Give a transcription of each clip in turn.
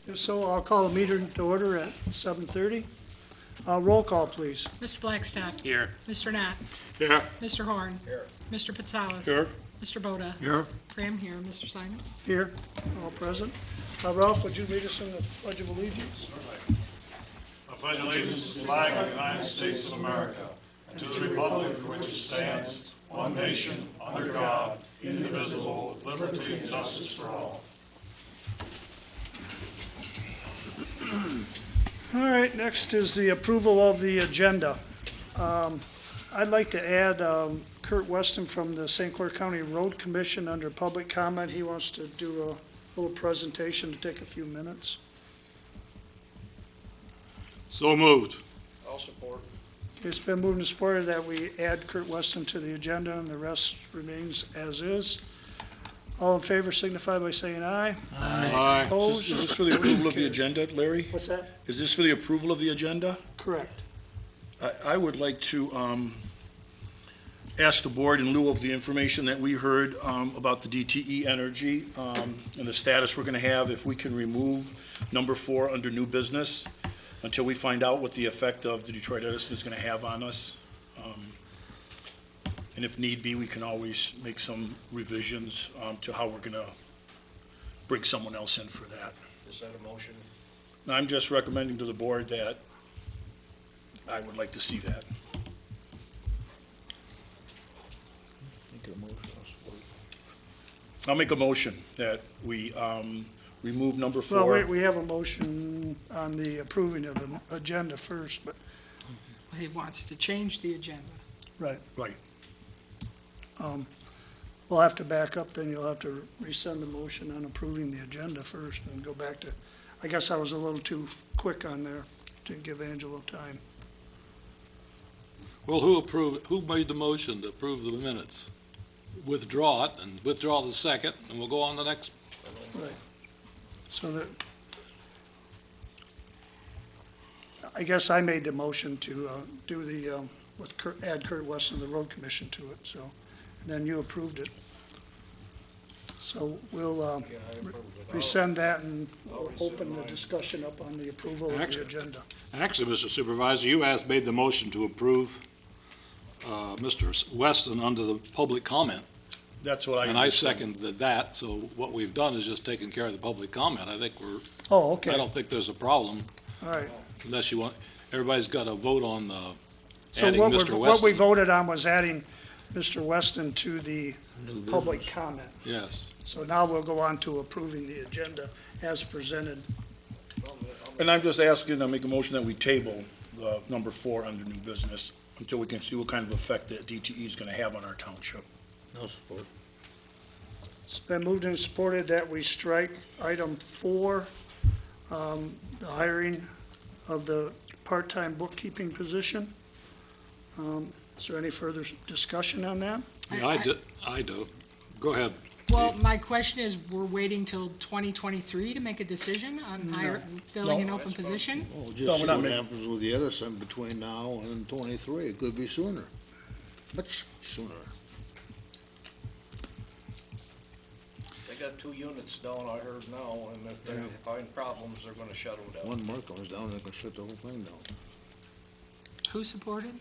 If so, I'll call the meeting to order at 7:30. Roll call, please. Mr. Blackstock. Here. Mr. Knotts. Here. Mr. Horn. Here. Mr. Patsalos. Here. Mr. Boda. Here. Graham here. Mr. Simons. Here, all present. Ralph, would you lead us in the Pledge of Allegiance? I pledge allegiance to the flag of the United States of America and to the republic for which it stands, one nation, under God, indivisible, with liberty and justice for all. All right, next is the approval of the agenda. I'd like to add Kurt Weston from the St. Clair County Road Commission under public comment. He wants to do a little presentation to take a few minutes. So moved. I'll support. It's been moved and supported that we add Kurt Weston to the agenda, and the rest remains as is. All in favor signify by saying aye. Aye. Opposed? Is this for the approval of the agenda, Larry? What's that? Is this for the approval of the agenda? Correct. I would like to ask the board, in lieu of the information that we heard about the DTE Energy and the status we're going to have, if we can remove number 4 under new business until we find out what the effect of the Detroit Edison is going to have on us. And if need be, we can always make some revisions to how we're going to bring someone else in for that. Is that a motion? I'm just recommending to the board that I would like to see that. I'll make a motion that we remove number 4. Well, wait, we have a motion on the approving of the agenda first, but, He wants to change the agenda. right. Right. We'll have to back up, then you'll have to rescind the motion on approving the agenda first and go back to, I guess I was a little too quick on there to give Angelo time. Well, who made the motion to approve the minutes? Withdraw it, and withdraw the second, and we'll go on to the next. Right. So that, I guess I made the motion to do the, add Kurt Weston, the road commission to it, so, and then you approved it. So we'll rescind that and we'll open the discussion up on the approval of the Actually- agenda. Actually, Mr. Supervisor, you made the motion to approve Mr. Weston under the public comment, That's what I and I understand. seconded that, so what we've done is just taken care of the public comment. I think Oh, I okay, don't think there's a problem, all right. unless you want, everybody's got to vote on So adding what Mr. what we Weston. voted on was adding Mr. Weston to the public comment. Yes. So now we'll go on to approving the agenda as presented. And I'm just asking to make a motion that we table number 4 under new business until we can see what kind of effect that DTE is going to have on our township. I'll support. It's been moved and supported that we strike item 4, the hiring of the part-time bookkeeping position. Is there any further discussion on that? Yeah, I do. Go ahead. Well, my question is, we're waiting till 2023 to make a decision on filling an open position? Well, No, just we're see not what making- happens with the Edison between now and 23. It could be sooner, much sooner. They got 2 units down, I heard now, and if they Yeah. find problems, they're gonna shut them down. One more comes down, they can shut the whole thing down. Who supported?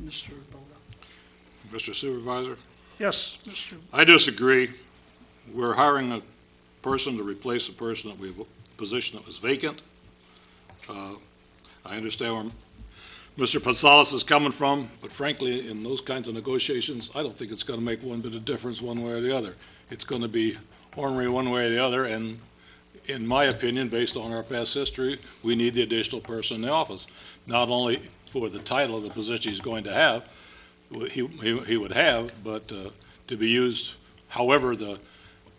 Mr. Boda? Mr. Supervisor? Yes, Mr. I disagree. We're hiring a person to replace a position that was vacant. I understand where Mr. Patsalos is coming from, but frankly, in those kinds of negotiations, I don't think it's going to make one bit of difference one way or the other. It's going to be ornery one way or the other, and in my opinion, based on our past history, we need the additional person in the office, not only for the title of the position he's going to have, he would have, but to be used however the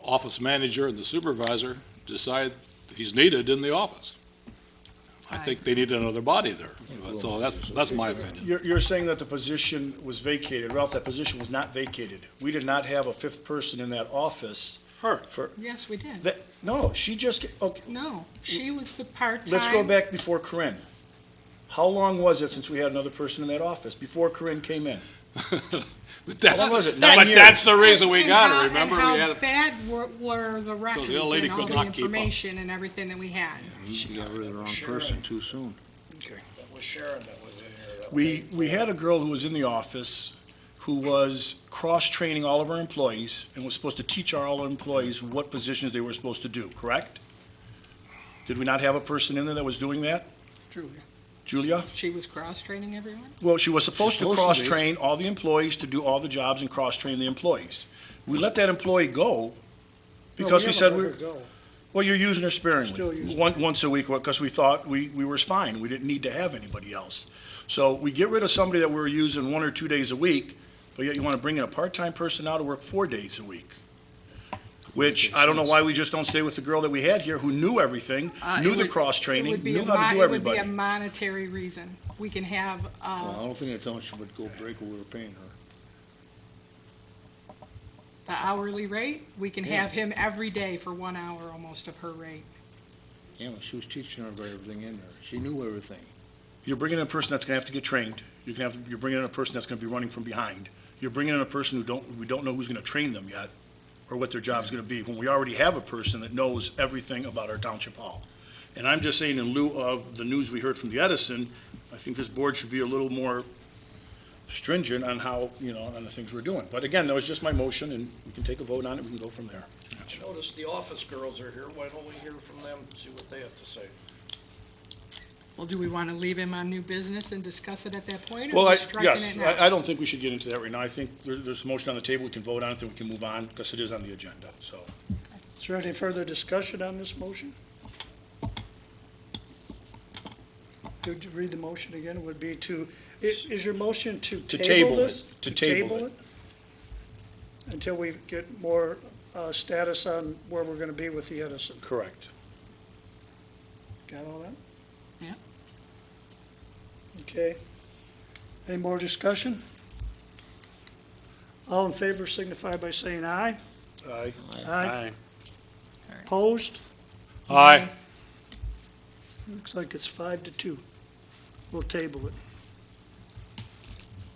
office manager and the supervisor decide he's needed in the office. I think they need another body there. So that's my opinion. You're saying that the position was vacated. Ralph, that position was not vacated. We did not have a 5th person in that office. Her. Yes, we did. No, she just, okay, No, she was the part-time. let's go back before Corinne. How long was it since we had another person in that office, before Corinne came in? But that's, What was it, but 9 years? that's the reason we And got how- it, remember? And We how had, bad were the records the old lady and all could the not keep up. information and everything that we had? She got rid of the wrong person too soon. That was Sharon that was in here. that We had a girl who was in the office who was cross-training all of our employees and was supposed to teach all our employees what positions they were supposed to do, correct? Did we not have a person in there that was doing that? Julia. Julia? She was cross-training everyone? Well, she was supposed to Supposed to be. cross-train all the employees to do all the jobs and cross-train the employees. We let that employee go because we said we were, well, you're using her sparingly. Still using Once a week, because we thought we were fine. We didn't need to have anybody else. So we get rid of somebody that we were using 1 or 2 days a week, but yet you want to bring in a part-time person now to work 4 days a week. Which, I don't know why we just don't stay with the girl that we had here who knew everything, knew the cross-training, knew how to do It would be everybody. a monetary reason. We can have, Well, I don't think the township would go break what we were paying her. the hourly rate, we can Yeah. have him every day for 1 hour almost of her rate. Yeah, but she was teaching everybody everything in there. She knew everything. You're bringing in a person that's going to have to get trained. You're bringing in a person that's going to be running from behind. You're bringing in a person we don't know who's going to train them yet, or what their job's going to be, when we already have a person that knows everything about our township hall. And I'm just saying, in lieu of the news we heard from the Edison, I think this board should be a little more stringent on how, on the things we're doing. But again, that was just my motion, and we can take a vote on it, we can go from there. I noticed the office girls are here. Why don't we hear from them, see what they have to say? Well, do we want to leave him on new business and discuss it at that point? Or Well, are we striking yes, it now? I don't think we should get into that right now. I think there's a motion on the table, we can vote on it, then we can move on, because it is on the agenda, so. Is there any further discussion on this motion? Could you read the motion again? It would be is your motion to table table this? it, to table it. Until we get more status on where we're going to be with the Edison. Correct. Got all that? Yeah. Okay. Any more discussion? All in favor signify by saying aye. Aye. Aye. Opposed? aye. Looks like it's 5-2. We'll table it.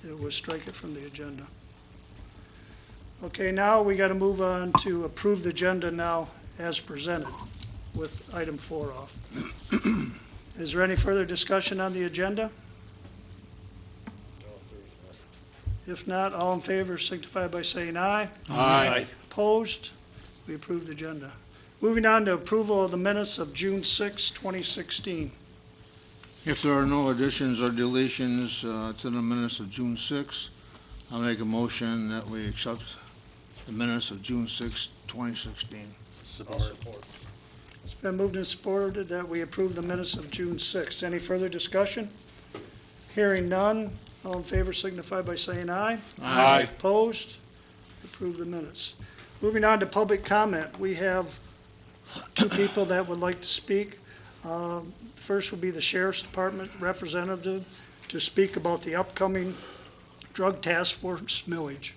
We'll strike it from the agenda. Okay, now we got to move on to approve the agenda now as presented with item 4 off. Is there any further discussion on the agenda? If not, all in favor signify by saying aye. Aye. Opposed? We approve the agenda. Moving on to approval of the minutes of June 6, 2016. If there are no additions or deletions to the minutes of June 6, I'll make a motion that we accept the minutes of June 6, 2016. I'll support. It's been moved and supported that we approve the minutes of June 6. Any further discussion? Hearing none, all in favor signify by saying aye. Aye. Opposed? Approve the minutes. Moving on to public comment, we have 2 people that would like to speak. First will be the Sheriff's Department representative to speak about the upcoming Drug Task Force Millage.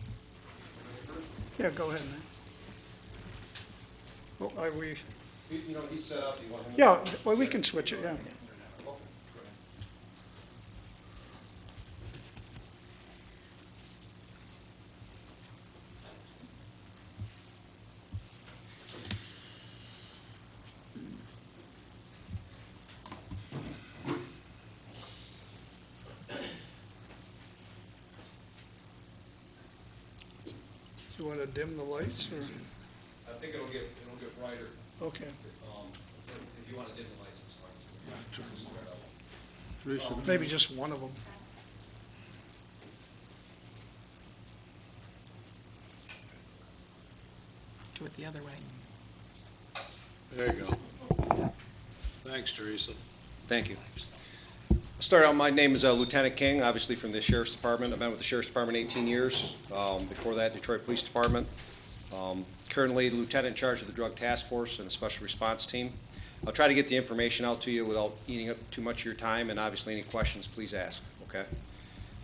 Yeah, go ahead, man. Oh, are we? He's set up, you want him to? Yeah, well, we can switch it, yeah. You want to dim the lights, or, I think it'll get brighter, okay. if you want to dim the lights, it's fine. Teresa, Maybe just one of them. Do it the other way. There you go. Thanks, Teresa. Thank you. I'll start out, my name is Lieutenant King, obviously from the Sheriff's Department. I've been with the Sheriff's Department 18 years. Before that, Detroit Police Department. Currently Lieutenant in charge of the Drug Task Force and the Special Response Team. I'll try to get the information out to you without eating up too much of your time, and obviously any questions, please ask, okay?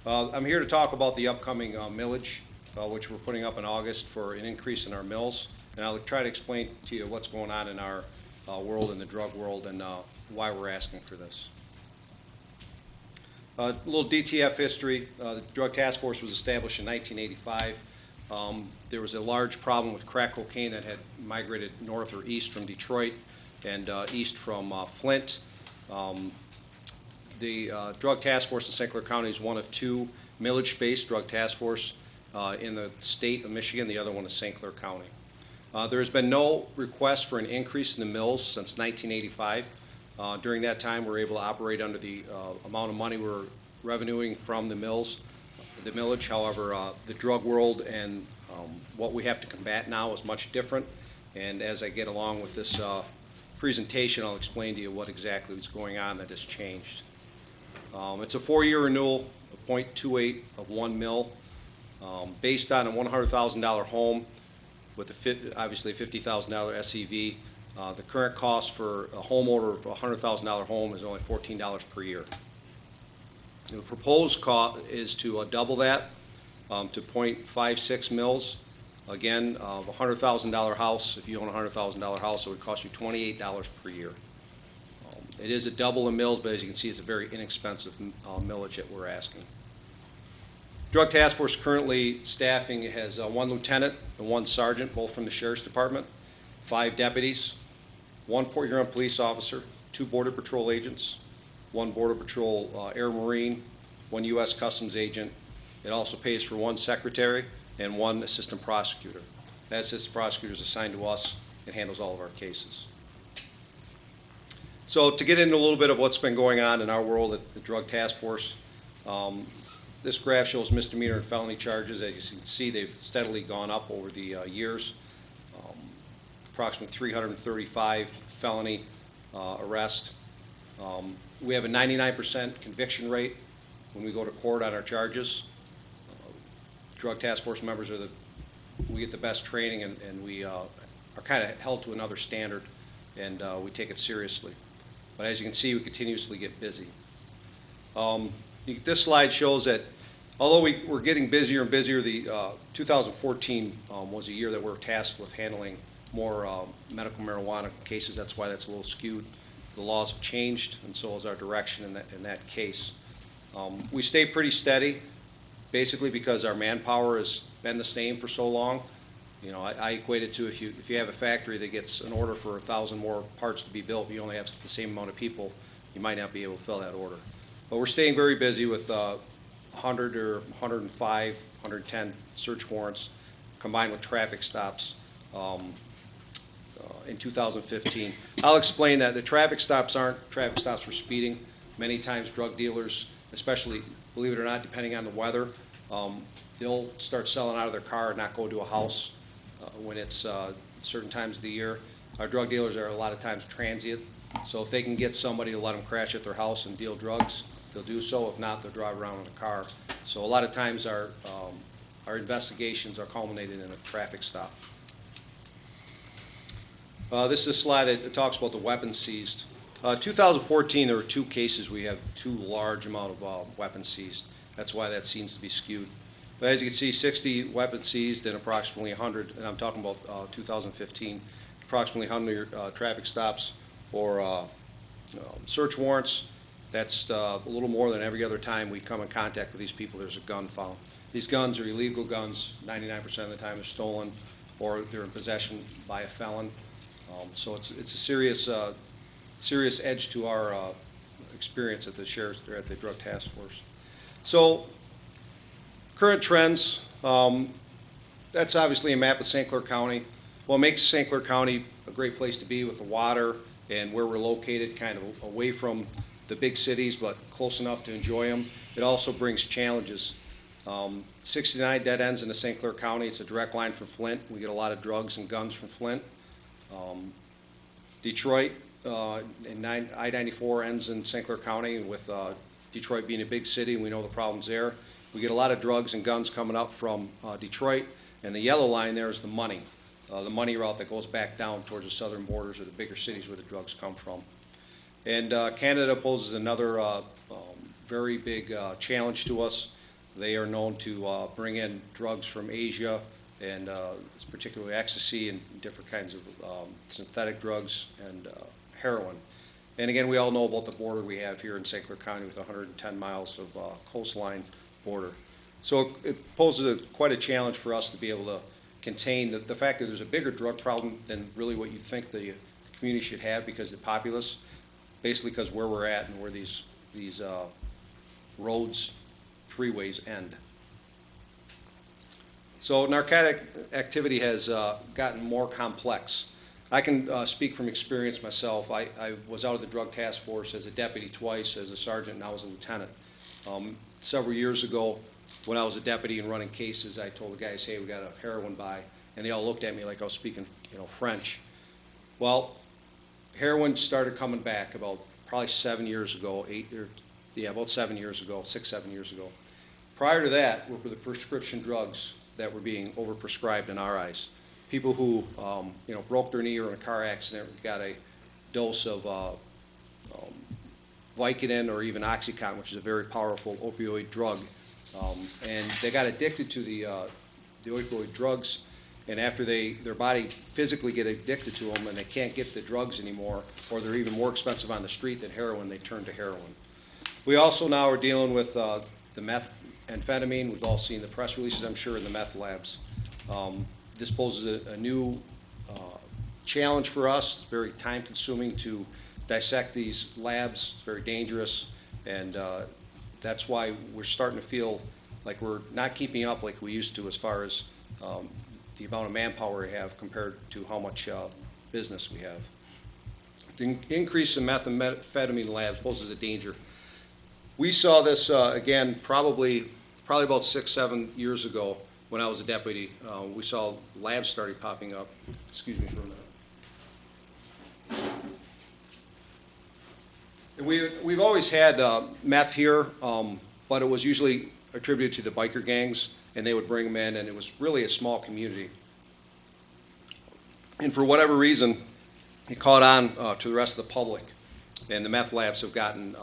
I'm here to talk about the upcoming millage, which we're putting up in August for an increase in our mills. And I'll try to explain to you what's going on in our world, in the drug world, and why we're asking for this. A little DTF history. The Drug Task Force was established in 1985. There was a large problem with crack cocaine that had migrated north or east from Detroit and east from Flint. The Drug Task Force in St. Clair County is one of two Millage-based drug task force in the state of Michigan. The other one is St. Clair County. There has been no request for an increase in the mills since 1985. During that time, we were able to operate under the amount of money we're revenuing from the mills, the millage. However, the drug world and what we have to combat now is much different. And as I get along with this presentation, I'll explain to you what exactly is going on that has changed. It's a 4-year renewal of .28 of 1 mil, based on a $100,000 home with obviously a $50,000 SEV. The current cost for a homeowner of a $100,000 home is only $14 per year. The proposed cost is to double that to .56 mils. Again, of a $100,000 house, if you own a $100,000 house, it would cost you $28 per year. It is a double in mills, but as you can see, it's a very inexpensive millage that we're asking. Drug Task Force currently staffing has 1 lieutenant and 1 sergeant, both from the Sheriff's Department, 5 deputies, 1 Port Huron police officer, 2 Border Patrol agents, 1 Border Patrol Air Marine, 1 U.S. Customs agent. It also pays for 1 secretary and 1 assistant prosecutor. That assistant prosecutor is assigned to us and handles all of our cases. So to get into a little bit of what's been going on in our world at the Drug Task Force, this graph shows misdemeanor and felony charges. As you can see, they've steadily gone up over the years. Approximately 335 felony arrests. We have a 99% conviction rate when we go to court on our charges. Drug Task Force members we get the best training, and we are kind of held to another standard, and we take it seriously. But as you can see, we continuously get busy. This slide shows that although we're getting busier and busier, the 2014 was a year that we're tasked with handling more medical marijuana cases. That's why that's a little skewed. The laws have changed, and so has our direction in that case. We stay pretty steady, basically because our manpower has been the same for so long. You know, I equate it to if you have a factory that gets an order for 1,000 more parts to be built, but you only have the same amount of people, you might not be able to fill that order. But we're staying very busy with 100 or 105, 110 search warrants combined with traffic stops in 2015. I'll explain that the traffic stops aren't traffic stops for speeding. Many times drug dealers, especially, believe it or not, depending on the weather, they'll start selling out of their car and not go to a house when it's certain times of the year. Our drug dealers are a lot of times transient, so if they can get somebody to let them crash at their house and deal drugs, they'll do so. If not, they'll drive around in a car. So a lot of times our investigations are culminated in a traffic stop. This is a slide that talks about the weapons seized. 2014, there were 2 cases. We have 2 large amount of weapons seized. That's why that seems to be skewed. But as you can see, 60 weapons seized and approximately 100, and I'm talking about 2015, approximately 100 traffic stops or search warrants. That's a little more than every other time we come in contact with these people, there's a gun found. These guns are illegal guns. 99% of the time they're stolen or they're in possession by a felon. So it's a serious edge to our experience at the Sheriff's or at the Drug Task Force. So current trends, that's obviously a map of St. Clair County. What makes St. Clair County a great place to be with the water and where we're located, kind of away from the big cities, but close enough to enjoy them. It also brings challenges. 69 dead ends in the St. Clair County. It's a direct line from Flint. We get a lot of drugs and guns from Flint. Detroit, and I-94 ends in St. Clair County, and with Detroit being a big city, we know the problems there. We get a lot of drugs and guns coming up from Detroit, and the yellow line there is the money route that goes back down towards the southern borders or the bigger cities where the drugs come from. And Canada poses another very big challenge to us. They are known to bring in drugs from Asia, and it's particularly ecstasy and different kinds of synthetic drugs and heroin. And again, we all know about the border we have here in St. Clair County with 110 miles of coastline border. So it poses quite a challenge for us to be able to contain the fact that there's a bigger drug problem than really what you think the community should have because of the populace, basically because where we're at and where these roads, freeways end. So narcotic activity has gotten more complex. I can speak from experience myself. I was out of the drug task force as a deputy twice, as a sergeant, now as a lieutenant. Several years ago, when I was a deputy and running cases, I told the guys, hey, we got a heroin buy, and they all looked at me like I was speaking, French. Well, heroin started coming back about probably 7 years ago, about 7 years ago, 6, 7 years ago. Prior to that were the prescription drugs that were being overprescribed in our eyes. People who, broke their knee or in a car accident got a dose of Vicodin or even Oxycontin, which is a very powerful opioid drug, and they got addicted to the opioid drugs. And after their body physically get addicted to them and they can't get the drugs anymore, or they're even more expensive on the street than heroin, they turn to heroin. We also now are dealing with the methamphetamine. We've all seen the press releases, I'm sure, in the meth labs. This poses a new challenge for us. It's very time-consuming to dissect these labs. It's very dangerous, and that's why we're starting to feel like we're not keeping up like we used to as far as the amount of manpower we have compared to how much business we have. The increase in methamphetamine labs poses a danger. We saw this, again, probably about 6, 7 years ago when I was a deputy. We saw labs started popping up. Excuse me for a minute. And we've always had meth here, but it was usually attributed to the biker gangs, and they would bring them in, and it was really a small community. And for whatever reason, it caught on to the rest of the public, and the meth labs have gotten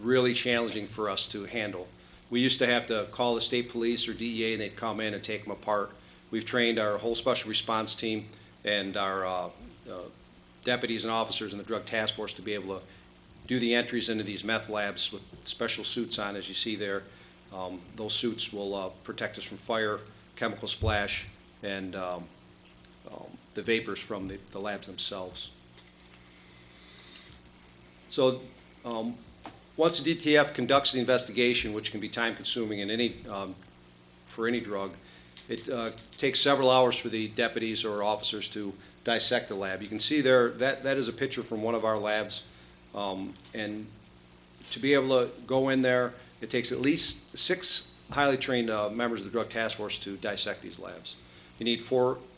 really challenging for us to handle. We used to have to call the state police or DEA, and they'd come in and take them apart. We've trained our whole special response team and our deputies and officers in the drug task force to be able to do the entries into these meth labs with special suits on, as you see there. Those suits will protect us from fire, chemical splash, and the vapors from the labs themselves. So once the DTF conducts the investigation, which can be time-consuming in for any drug, it takes several hours for the deputies or officers to dissect the lab. You can see there, that is a picture from one of our labs. And to be able to go in there, it takes at least 6 highly trained members of the drug task force to dissect these labs. You need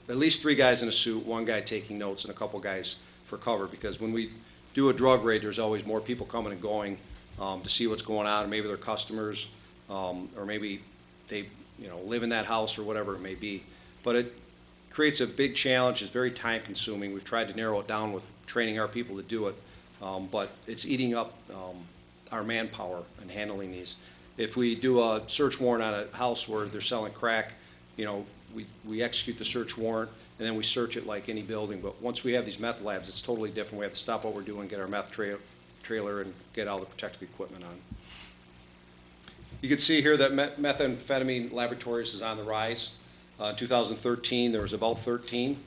at least 3 guys in a suit, 1 guy taking notes, and a couple guys for cover, because when we do a drug raid, there's always more people coming and going to see what's going on, or maybe they're customers, or maybe they live in that house or whatever it may be. But it creates a big challenge. It's very time consuming. We've tried to narrow it down with training our people to do it, but it's eating up our manpower in handling these. If we do a search warrant on a house where they're selling crack, we execute the search warrant and then we search it like any building. But once we have these meth labs, it's totally different. We have to stop what we're doing, get our meth trailer, and get all the protective equipment on. You can see here that methamphetamine laboratories is on the rise. In 2013, there was about 13.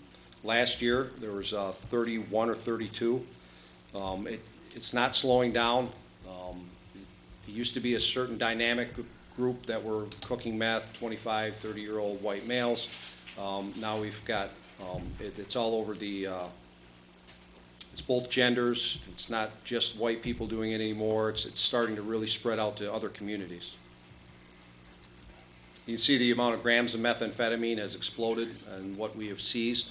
Last year, there was 31 or 32. It's not slowing down. It used to be a certain dynamic group that were cooking meth, 25, 30-year-old white males. Now we've got, it's all over it's both genders. It's not just white people doing it anymore. It's starting to really spread out to other communities. You can see the amount of grams of methamphetamine has exploded and what we have seized.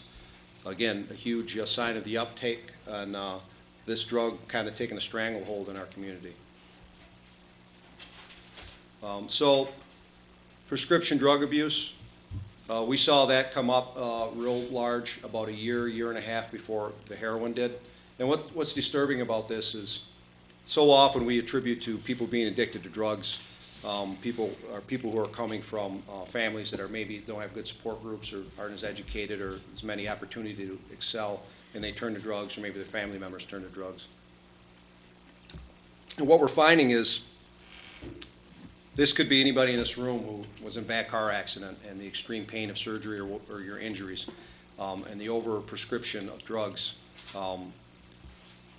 Again, a huge sign of the uptake and this drug kind of taking a stranglehold in our community. So prescription drug abuse, we saw that come up real large about a year and a half before the heroin did. And what's disturbing about this is so often we attribute to people being addicted to drugs, people who are coming from families that maybe don't have good support groups or aren't as educated or as many opportunity to excel, and they turn to drugs, or maybe their family members turn to drugs. And what we're finding is, this could be anybody in this room who was in a bad car accident and the extreme pain of surgery or your injuries, and the over-prescription of drugs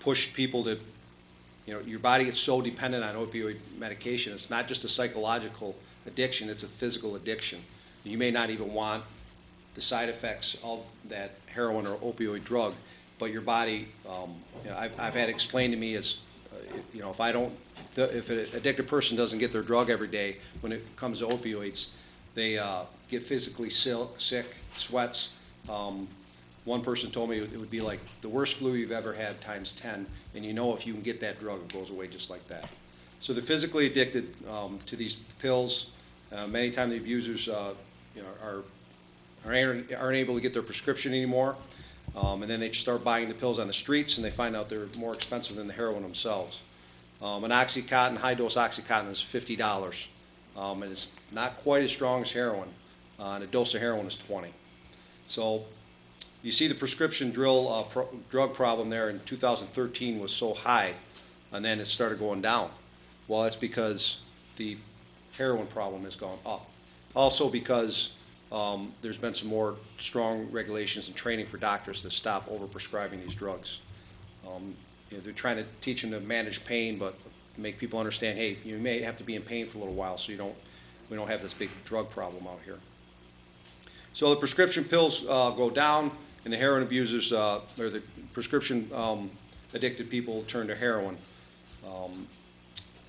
push people to, your body gets so dependent on opioid medication. It's not just a psychological addiction, it's a physical addiction. You may not even want the side effects of that heroin or opioid drug, but your body, I've had it explained to me as, if an addicted person doesn't get their drug every day, when it comes to opioids, they get physically sick, sweats. One person told me it would be like the worst flu you've ever had times 10, and if you can get that drug, it goes away just like that. So they're physically addicted to these pills. Many times the abusers aren't able to get their prescription anymore, and then they start buying the pills on the streets, and they find out they're more expensive than the heroin themselves. An Oxycontin, high-dose Oxycontin is $50, and it's not quite as strong as heroin, and a dose of heroin is $20. So you see the prescription drug problem there in 2013 was so high, and then it started going down. Well, it's because the heroin problem has gone up. Also because there's been some more strong regulations and training for doctors to stop overprescribing these drugs. They're trying to teach them to manage pain, but make people understand, hey, you may have to be in pain for a little while so we don't have this big drug problem out here. So the prescription pills go down, and the heroin abusers, or the prescription addicted people turn to heroin.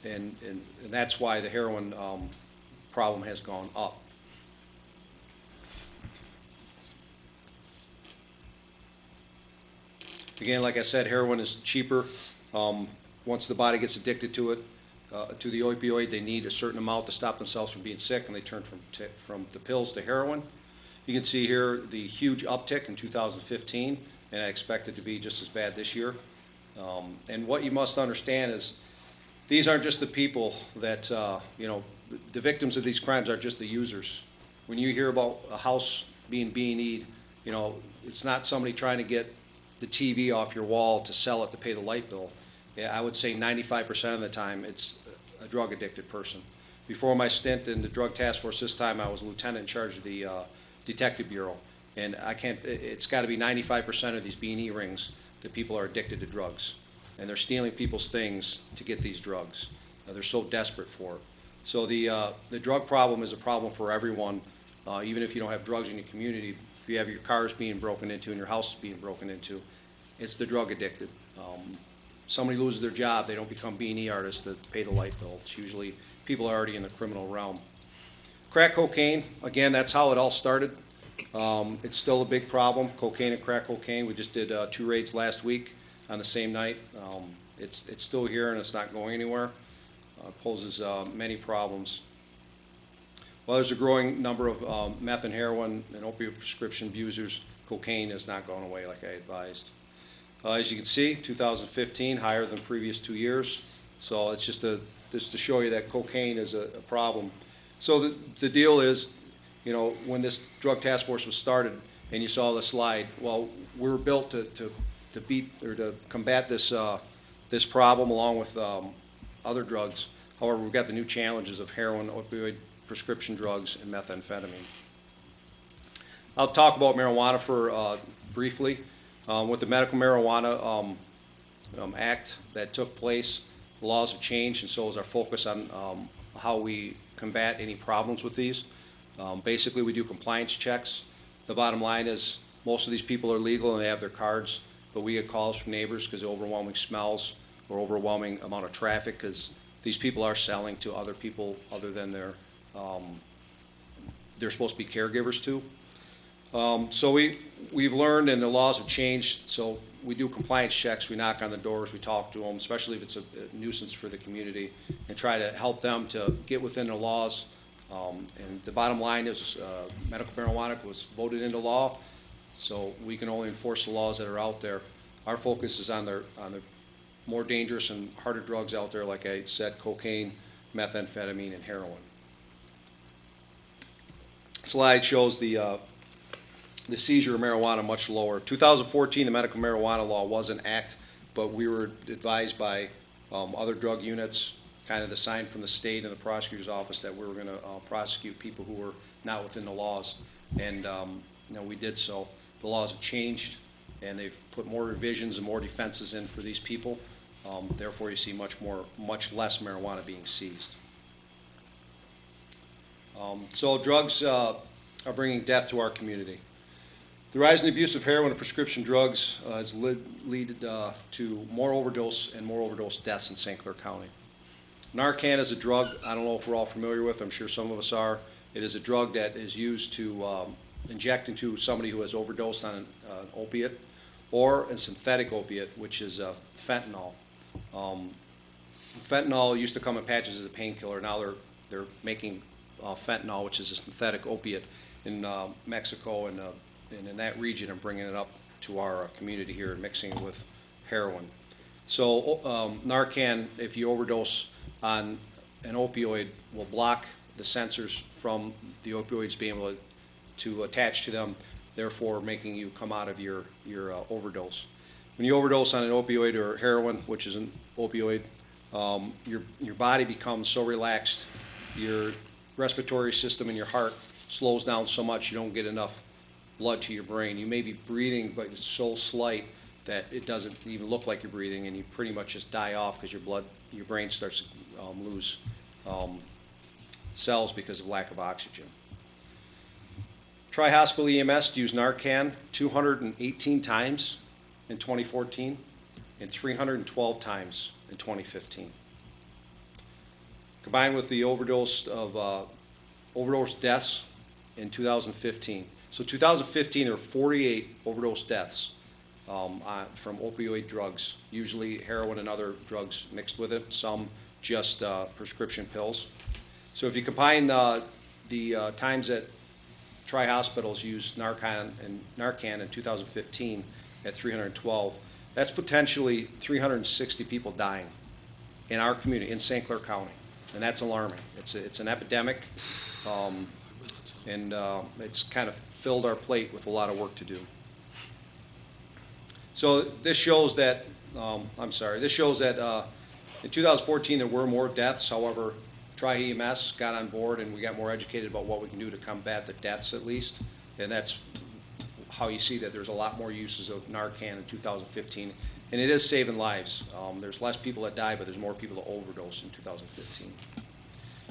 And that's why the heroin problem has gone up. Again, like I said, heroin is cheaper. Once the body gets addicted to it, to the opioid, they need a certain amount to stop themselves from being sick, and they turn from the pills to heroin. You can see here the huge uptick in 2015, and I expect it to be just as bad this year. And what you must understand is these aren't just the people that, the victims of these crimes are just the users. When you hear about a house being B&E'd, it's not somebody trying to get the TV off your wall to sell it to pay the light bill. Yeah, I would say 95% of the time it's a drug addicted person. Before my stint in the drug task force this time, I was a lieutenant in charge of the detective bureau. And it's got to be 95% of these B&E rings that people are addicted to drugs. And they're stealing people's things to get these drugs. They're so desperate for it. So the drug problem is a problem for everyone, even if you don't have drugs in your community. If you have your cars being broken into and your house is being broken into, it's the drug addicted. Somebody loses their job, they don't become B&E artists that pay the light bill. It's usually people are already in the criminal realm. Crack cocaine, again, that's how it all started. It's still a big problem, cocaine and crack cocaine. We just did 2 raids last week on the same night. It's still here and it's not going anywhere. It poses many problems. Well, there's a growing number of meth and heroin and opioid prescription abusers. Cocaine has not gone away like I advised. As you can see, 2015, higher than previous 2 years. So it's just to show you that cocaine is a problem. So the deal is, when this drug task force was started and you saw the slide, well, we were built to beat or to combat this problem along with other drugs. However, we've got the new challenges of heroin, opioid, prescription drugs, and methamphetamine. I'll talk about marijuana for briefly. With the Medical Marijuana Act that took place, the laws have changed, and so is our focus on how we combat any problems with these. Basically, we do compliance checks. The bottom line is most of these people are legal and they have their cards, but we get calls from neighbors because of overwhelming smells or overwhelming amount of traffic because these people are selling to other people other than they're supposed to be caregivers to. So we've learned and the laws have changed, so we do compliance checks, we knock on the doors, we talk to them, especially if it's a nuisance for the community, and try to help them to get within the laws. And the bottom line is medical marijuana was voted into law, so we can only enforce the laws that are out there. Our focus is on the more dangerous and harder drugs out there, like I said, cocaine, methamphetamine, and heroin. Slide shows the seizure of marijuana much lower. 2014, the medical marijuana law was an act, but we were advised by other drug units, kind of the sign from the state and the prosecutor's office that we were going to prosecute people who were not within the laws. And, we did so. The laws have changed, and they've put more revisions and more defenses in for these people. Therefore, you see much less marijuana being seized. So drugs are bringing death to our community. The rise in the abuse of heroin and prescription drugs has led to more overdose and more overdose deaths in St. Clair County. Narcan is a drug I don't know if we're all familiar with. I'm sure some of us are. It is a drug that is used to inject into somebody who has overdosed on an opiate or a synthetic opiate, which is fentanyl. Fentanyl used to come in patches as a painkiller. Now they're making fentanyl, which is a synthetic opiate, in Mexico and in that region, and bringing it up to our community here and mixing it with heroin. So Narcan, if you overdose on an opioid, will block the sensors from the opioids being able to attach to them, therefore making you come out of your overdose. When you overdose on an opioid or heroin, which is an opioid, your body becomes so relaxed, your respiratory system in your heart slows down so much you don't get enough blood to your brain. You may be breathing, but it's so slight that it doesn't even look like you're breathing, and you pretty much just die off because your brain starts to lose cells because of lack of oxygen. Tri-Hospital EMS used Narcan 218 times in 2014 and 312 times in 2015. Combined with the overdose deaths in 2015. So 2015, there were 48 overdose deaths from opioid drugs, usually heroin and other drugs mixed with it, some just prescription pills. So if you combine the times that Tri-Hospitals used Narcan in 2015 at 312, that's potentially 360 people dying in our community, in St. Clair County, and that's alarming. It's an epidemic, and it's kind of filled our plate with a lot of work to do. So this shows that, in 2014 there were more deaths. However, Tri-EMS got on board and we got more educated about what we can do to combat the deaths at least. And that's how you see that there's a lot more uses of Narcan in 2015. And it is saving lives. There's less people that die, but there's more people that overdose in 2015.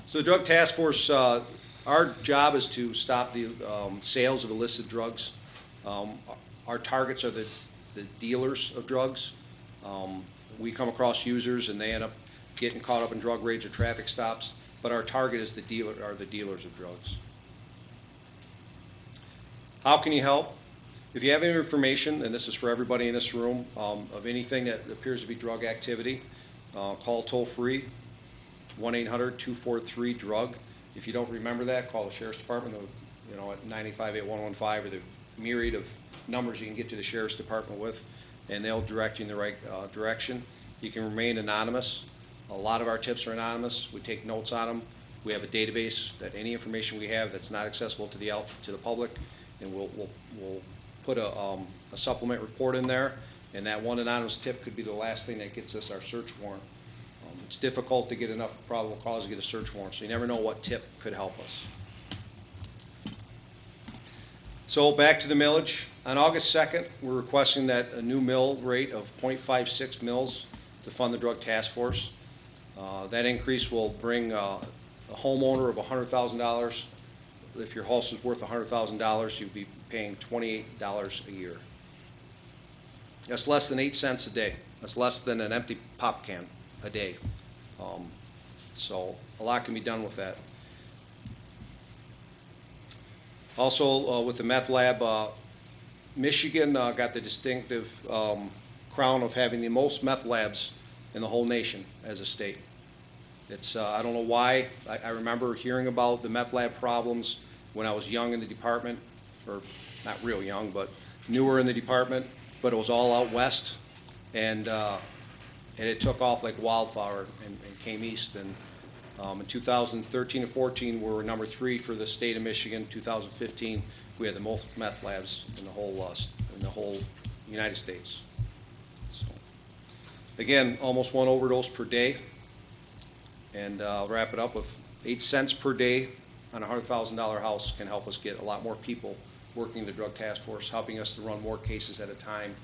So the Drug Task Force, our job is to stop the sales of illicit drugs. Our targets are the dealers of drugs. We come across users and they end up getting caught up in drug raids or traffic stops, but our target is the dealers of drugs. How can you help? If you have any information, and this is for everybody in this room, of anything that appears to be drug activity, call toll-free, 1-800-243-DRUG. If you don't remember that, call the Sheriff's Department, at 958-115, or the myriad of numbers you can get to the Sheriff's Department with, and they'll direct you in the right direction. You can remain anonymous. A lot of our tips are anonymous. We take notes on them. We have a database that any information we have that's not accessible to the public, and we'll put a supplement report in there, and that one anonymous tip could be the last thing that gets us our search warrant. It's difficult to get enough probable cause to get a search warrant, so you never know what tip could help us. So back to the millage. On August 2nd, we're requesting that a new mill rate of .56 mils to fund the Drug Task Force. That increase will bring a homeowner of $100,000. If your house is worth $100,000, you'd be paying $28 a year. That's less than 8 cents a day. That's less than an empty pop can a day. So a lot can be done with that. Also, with the meth lab, Michigan got the distinctive crown of having the most meth labs in the whole nation as a state. It's, I don't know why. I remember hearing about the meth lab problems when I was young in the department, or not real young, but newer in the department, but it was all out west, and it took off like wildfire and came east. And in 2013 and 14, we were number 3 for the state of Michigan. 2015, we had the most meth labs in the whole United States. So, Again, almost one overdose per day. And I'll wrap it up with 8 cents per day on a $100,000 house can help us get a lot more people working the drug task force, helping us to run more cases at a time.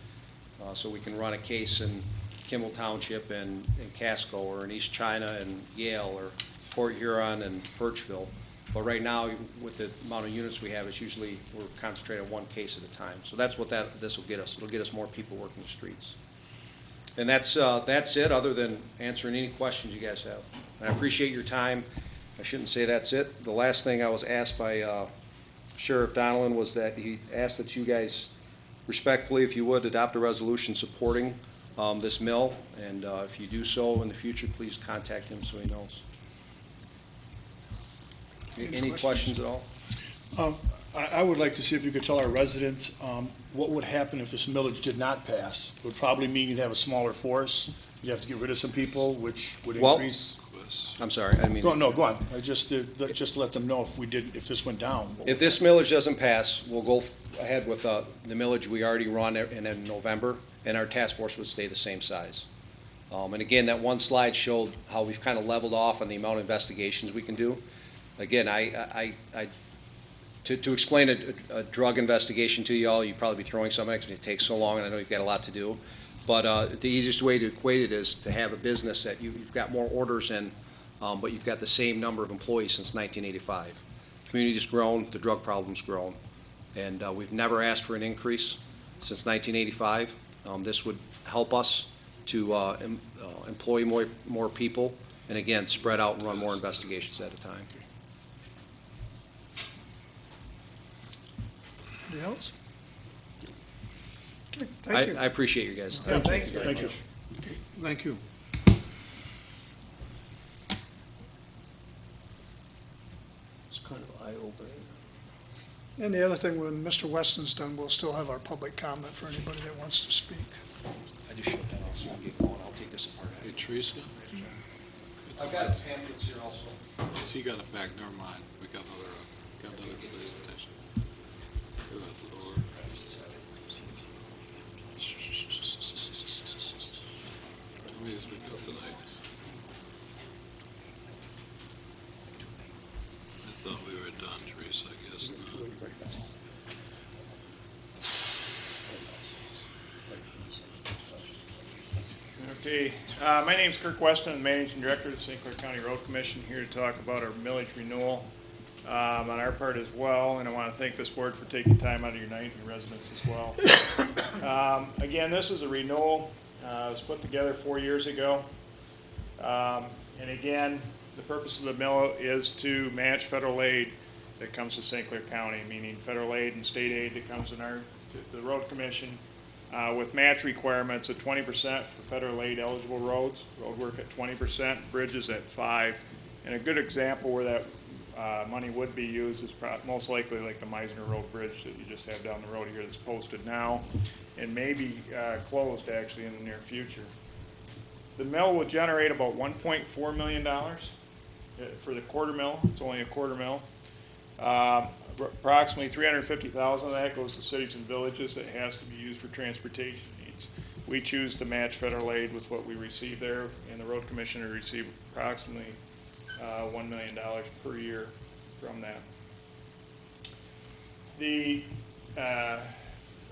So we can run a case in Kimball Township and in Casco, or in East China and Yale, or Port Huron and Birchville. But right now, with the amount of units we have, it's usually, we're concentrating on one case at a time. So that's what this will get us. It'll get us more people working the streets. And that's it, other than answering any questions you guys have. And I appreciate your time. I shouldn't say that's it. The last thing I was asked by Sheriff Donilon was that he asked that you guys respectfully, if you would, adopt a resolution supporting this mill. And if you do so in the future, please contact him so he knows. Any questions at all? I would like to see if you could tell our residents what would happen if this millage did not pass. It would probably mean you'd have a smaller force, you'd have to get rid of some people, which would Well- increase. I'm sorry, I mean. Go on. I just let them know if this went down. If this millage doesn't pass, we'll go ahead with the millage we already run in November, and our task force would stay the same size. And again, that one slide showed how we've kind of leveled off on the amount of investigations we can do. Again, to explain a drug investigation to you all, you'd probably be throwing something at me. It takes so long, and I know you've got a lot to do. But the easiest way to equate it is to have a business that you've got more orders in, but you've got the same number of employees since 1985. Community's grown, the drug problem's grown, and we've never asked for an increase since 1985. This would help us to employ more people, and again, spread out and run more investigations at a time. Anybody else? Okay, thank you. I appreciate you guys. Yeah, thank you. Thank you. Thank you. It's kind of eye-opening. And the other thing, when Mr. Weston's done, we'll still have our public comment for anybody that wants to speak. I just shut that off so we can get going. I'll take this apart. Hey, Teresa, I've got pamphlets here also. he got it back, never mind. We got another presentation. Go ahead, lower. Tell me as we go tonight. I thought we were done, Teresa, I guess not. Okay, my name's Kirk Weston, I'm Managing Director of the St. Clair County Road Commission, here to talk about our millage renewal on our part as well, and I want to thank this board for taking time out of your night, and your residents as well. Again, this is a renewal. It was put together 4 years ago. And again, the purpose of the mill is to match federal aid that comes to St. Clair County, meaning federal aid and state aid that comes in to the road commission, with match requirements at 20% for federal aid eligible roads, road work at 20%, bridges at 5%. And a good example where that money would be used is most likely like the Meisner Road Bridge that you just have down the road here that's posted now, and maybe closed actually in the near future. The mill will generate about $1.4 million for the quarter mill. It's only a quarter mill. Approximately $350,000 of that goes to cities and villages that has to be used for transportation needs. We choose to match federal aid with what we receive there, and the road commissioner receive approximately $1 million per year from that.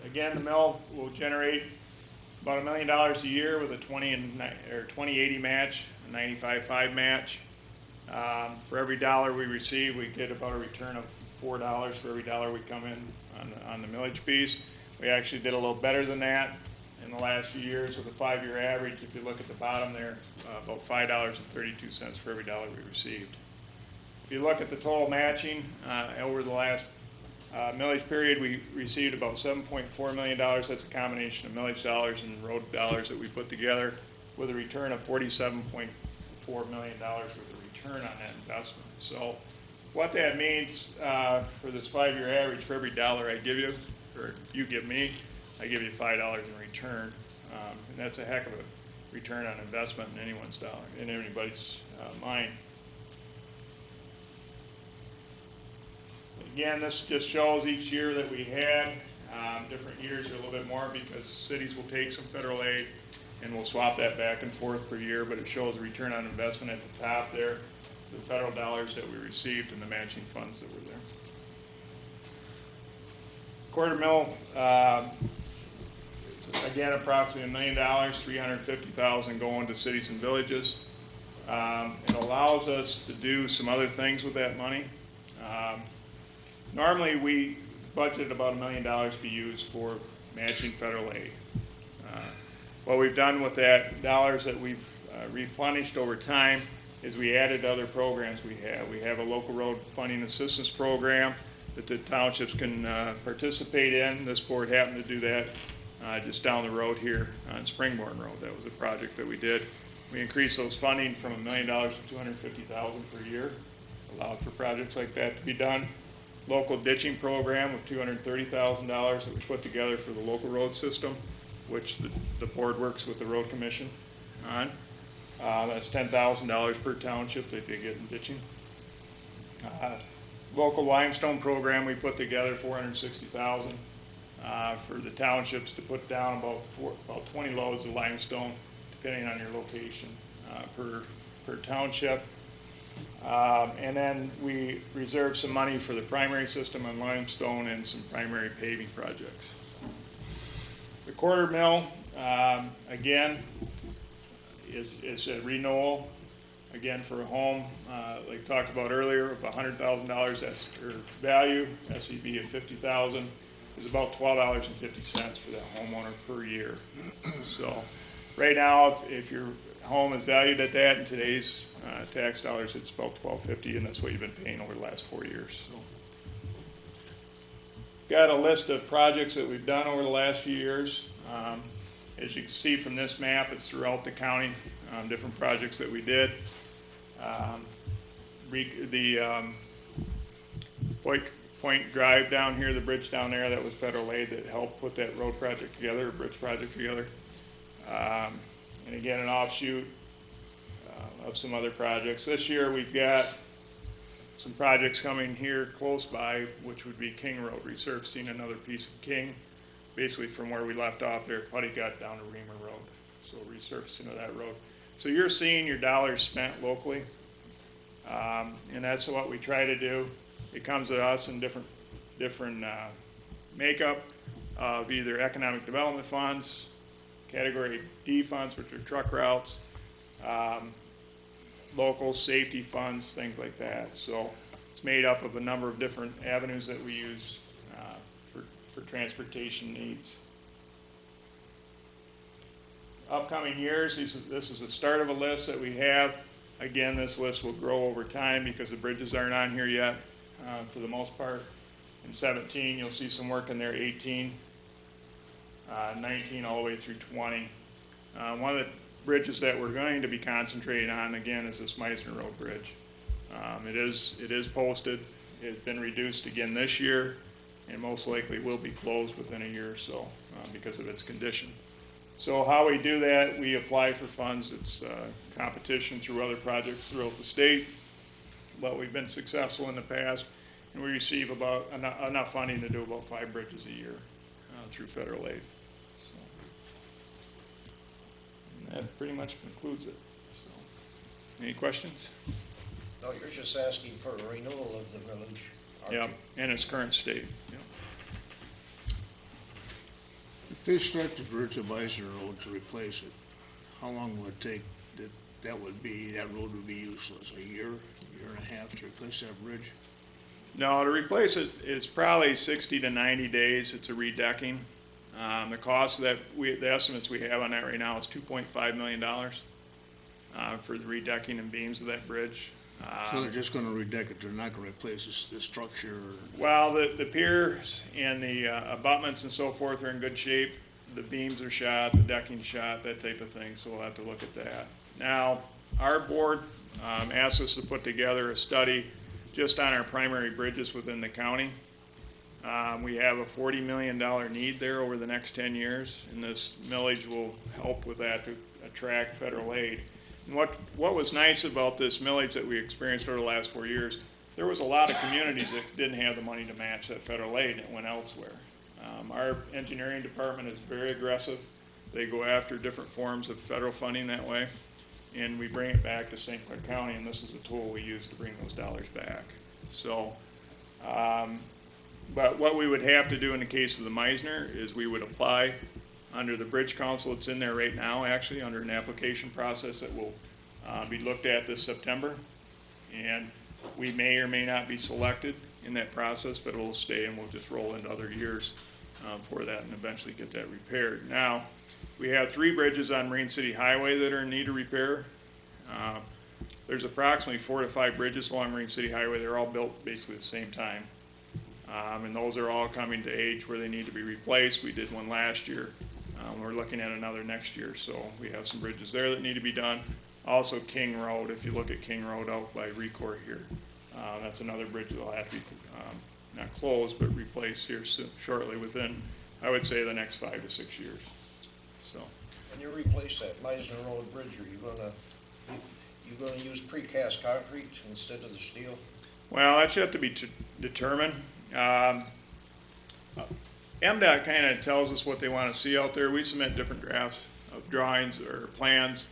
Again, the mill will generate about $1 million a year with a 20/80 match, a 95/5 match. For every dollar we receive, we get about a return of $4 for every dollar we come in on the millage piece. We actually did a little better than that in the last few years with a 5-year average. If you look at the bottom there, about $5.32 for every dollar we received. If you look at the total matching over the last millage period, we received about $7.4 million. That's a combination of millage dollars and road dollars that we put together, with a return of $47.4 million worth of return on that investment. So what that means for this 5-year average, for every dollar I give you, or you give me, I give you $5 in return. And that's a heck of a return on investment in anyone's dollar, in anybody's mind. Again, this just shows each year that we had. Different years are a little bit more because cities will take some federal aid and we'll swap that back and forth per year, but it shows a return on investment at the top there, the federal dollars that we received and the matching funds that were there. Quarter mil, again, approximately $1 million, $350,000 going to cities and villages. It allows us to do some other things with that money. Normally, we budget about $1 million to be used for matching federal aid. What we've done with that dollars that we've replenished over time is we added other programs we have. We have a local road funding assistance program that the townships can participate in. This board happened to do that just down the road here on Springborn Road. That was a project that we did. We increased those funding from $1 million to $250,000 per year, allowed for projects like that to be done. Local ditching program of $230,000 that we put together for the local road system, which the board works with the road commission on. That's $10,000 per township that they get in ditching. Local limestone program, we put together $460,000 for the townships to put down about 20 loads of limestone, depending on your location, per township. And then we reserved some money for the primary system on limestone and some primary paving projects. The quarter mil, again, is a renewal, again, for a home, like talked about earlier, of $100,000 value, SEB of $50,000, is about $12.50 for that homeowner per year. So right now, if your home is valued at that in today's tax dollars, it's about $12.50, and that's what you've been paying over the last 4 years. So, got a list of projects that we've done over the last few years. As you can see from this map, it's throughout the county, different projects that we did. The Point Drive down here, the bridge down there, that was federal aid that helped put that road project together, or bridge project together. And again, an offshoot of some other projects. This year we've got some projects coming here close by, which would be King Road, resurfacing another piece of King, basically from where we left off there at Putty Gut down to Reamer Road. So resurfacing of that road. So you're seeing your dollars spent locally, and that's what we try to do. It comes to us in different makeup of either economic development funds, category D funds, which are truck routes, local safety funds, things like that. So it's made up of a number of different avenues that we use for transportation needs. Upcoming years, this is the start of a list that we have. Again, this list will grow over time because the bridges aren't on here yet for the most part. In 17, you'll see some work in there, 18, 19, all the way through 20. One of the bridges that we're going to be concentrating on, again, is this Meisner Road Bridge. It is posted. It's been reduced again this year, and most likely will be closed within a year or so because of its condition. So how we do that, we apply for funds. It's competition through other projects throughout the state, but we've been successful in the past, and we receive about enough funding to do about 5 bridges a year through federal aid. So, and that pretty much concludes it. So, any questions? No, you're just asking for a renewal of the millage, aren't Yeah, you? in its current state. Yeah. If they start the bridge of Meisner Road to replace it, how long will it take that road would be useless? A year and a half to replace that bridge? No, to replace it, it's probably 60 to 90 days. It's a redecking. The cost of that, the estimates we have on that right now is $2.5 million for the redecking and beams of that bridge. So they're just gonna redeck it, they're not gonna replace the structure? Well, the piers and the abutments and so forth are in good shape. The beams are shot, the decking's shot, that type of thing, so we'll have to look at that. Now, our board asked us to put together a study just on our primary bridges within the county. We have a $40 million need there over the next 10 years, and this millage will help with that to attract federal aid. And what was nice about this millage that we experienced over the last 4 years, there was a lot of communities that didn't have the money to match that federal aid, and it went elsewhere. Our engineering department is very aggressive They go after different forms of federal funding that way, and we bring it back to St. Clair County, and this is the tool we use to bring those dollars back. So, but what we would have to do in the case of the Meisner is we would apply under the Bridge Council. It's in there right now, actually, under an application process that will be looked at this September. And we may or may not be selected in that process, but it will stay and we'll just roll into other years for that and eventually get that repaired. Now, we have 3 bridges on Marine City Highway that are in need of repair. There's approximately 4 to 5 bridges along Marine City Highway. They're all built basically at the same time. And those are all coming to age where they need to be replaced. We did one last year. We're looking at another next year, so we have some bridges there that need to be done. Also King Road, if you look at King Road out by Recor here, that's another bridge that will have to be not closed, but replaced here shortly within, I would say, the next 5 to 6 years. So, When you replace that Meisner Road Bridge, are you gonna use precast concrete instead of the steel? well, that's yet to be determined. MDOT kind of tells us what they want to see out there. We submit different drafts of drawings or plans,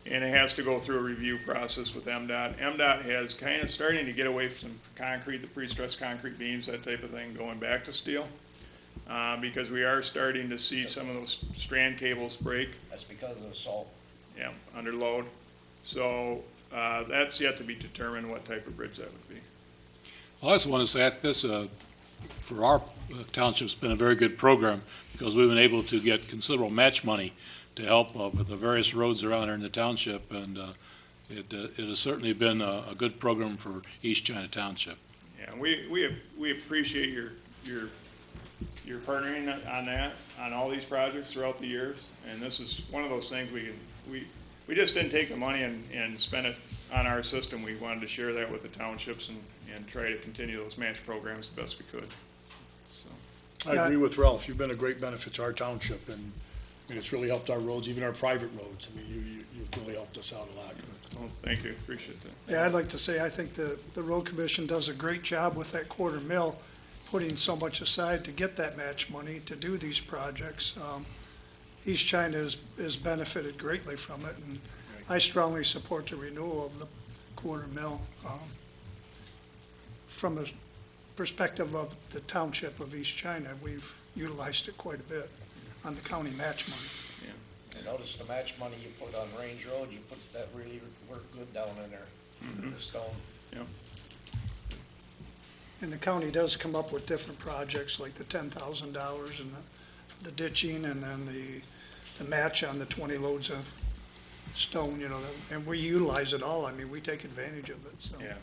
and it has to go through a review process with MDOT. MDOT has kind of starting to get away from concrete, the pre-stressed concrete beams, that type of thing, going back to steel, because we are starting to see some of those strand cables break, That's because of the salt. yeah, under load. So that's yet to be determined what type of bridge that would be. I also want to say that this, for our township's been a very good program because we've been able to get considerable match money to help with the various roads around here in the township, and it has certainly been a good program for East China Township. Yeah, we appreciate your partnering on that, on all these projects throughout the years, and this is one of those things we just didn't take the money and spend it on our system. We wanted to share that with the townships and try to continue those match programs the best we could. So, I agree with Ralph. You've been a great benefit to our township, and it's really helped our roads, even our private roads. I mean, you've really helped us out a lot. well, thank you, appreciate that. Yeah, I'd like to say, I think the road commission does a great job with that 1/4 mil, putting so much aside to get that match money to do these projects. East China has benefited greatly from it, and I strongly support the renewal of the 1/4 mil. From the perspective of the township of East China, we've utilized it quite a bit on the county match money. I noticed the match money you put on Range Road, you put that really worked good down in there, the stone. And the county does come up with different projects, like the $10,000 and the ditching, and then the match on the 20 loads of stone, and we utilize it all. I mean, we take advantage of it, so. Yeah,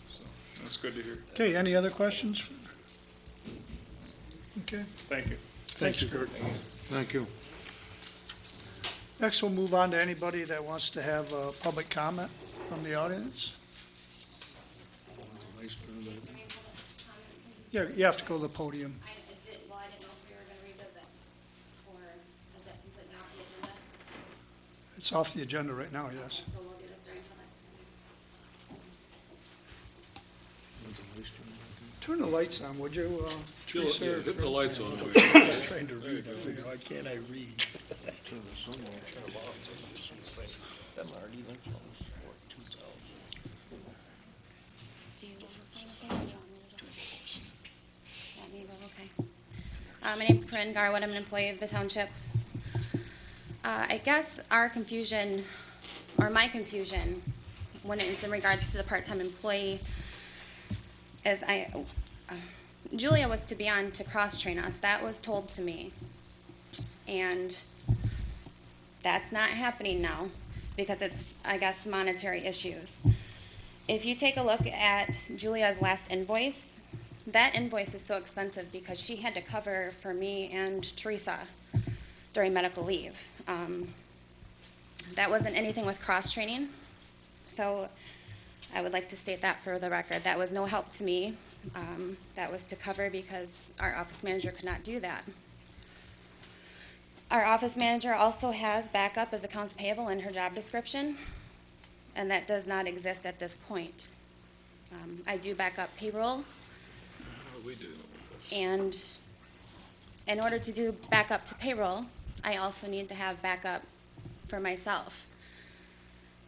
so, that's good to hear. Okay, any other questions? Okay, Thank you. thanks, Kurt. Thank you. Next, we'll move on to anybody that wants to have a public comment from the audience. Yeah, you have to go to the podium. I didn't know if we were gonna revisit, or is it completely off the agenda? It's off the agenda right now, yes. So we'll do this during public. Turn the lights on, would you, Teresa? Yeah, hit the lights on. I'm trying to read, I figure, why can't I read? Do you want me to just? Want me to go? Okay. My name's Corinne Garwood. I'm an employee of the township. I guess our confusion, or my confusion, when it's in regards to the part-time employee, is Julia was to be on to cross-train us. That was told to me. And that's not happening now because it's, I guess, monetary issues. If you take a look at Julia's last invoice, that invoice is so expensive because she had to cover for me and Teresa during medical leave. That wasn't anything with cross-training, so I would like to state that for the record. That was no help to me. That was to cover because our office manager could not do that. Our office manager also has backup as accounts payable in her job description, and that does not exist at this point. I do backup payroll. We do. And in order to do backup to payroll, I also need to have backup for myself.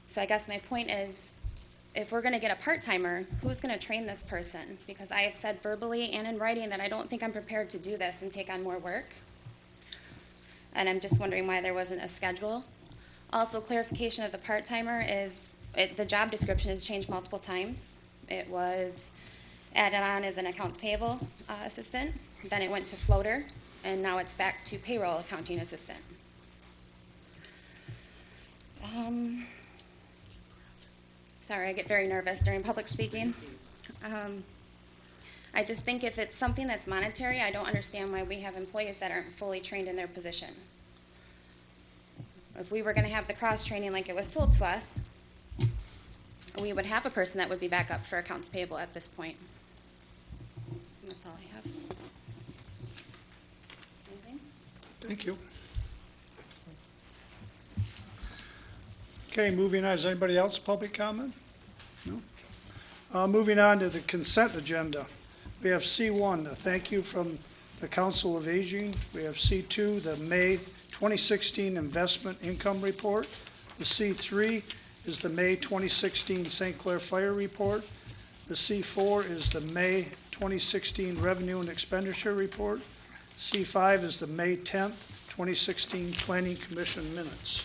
So I guess my point is, if we're gonna get a part-timer, who's gonna train this person? Because I have said verbally and in writing that I don't think I'm prepared to do this and take on more work. And I'm just wondering why there wasn't a schedule. Also, clarification of the part-timer is, the job description has changed multiple times. It was added on as an accounts payable assistant, then it went to floater, and now it's back to payroll accounting assistant. Sorry, I get very nervous during public speaking. I just think if it's something that's monetary, I don't understand why we have employees that aren't fully trained in their position. If we were gonna have the cross-training like it was told to us, we would have a person that would be back up for accounts payable at this point. That's all I have. Anything? Thank you. Okay, moving on, is anybody else public comment? No? Moving on to the consent agenda. We have C1, a thank you from the Council of Aging. We have C2, the May 2016 Investment Income Report. The C3 is the May 2016 St. Clair Fire Report. The C4 is the May 2016 Revenue and Expenditure Report. C5 is the May 10th, 2016 Planning Commission Minutes.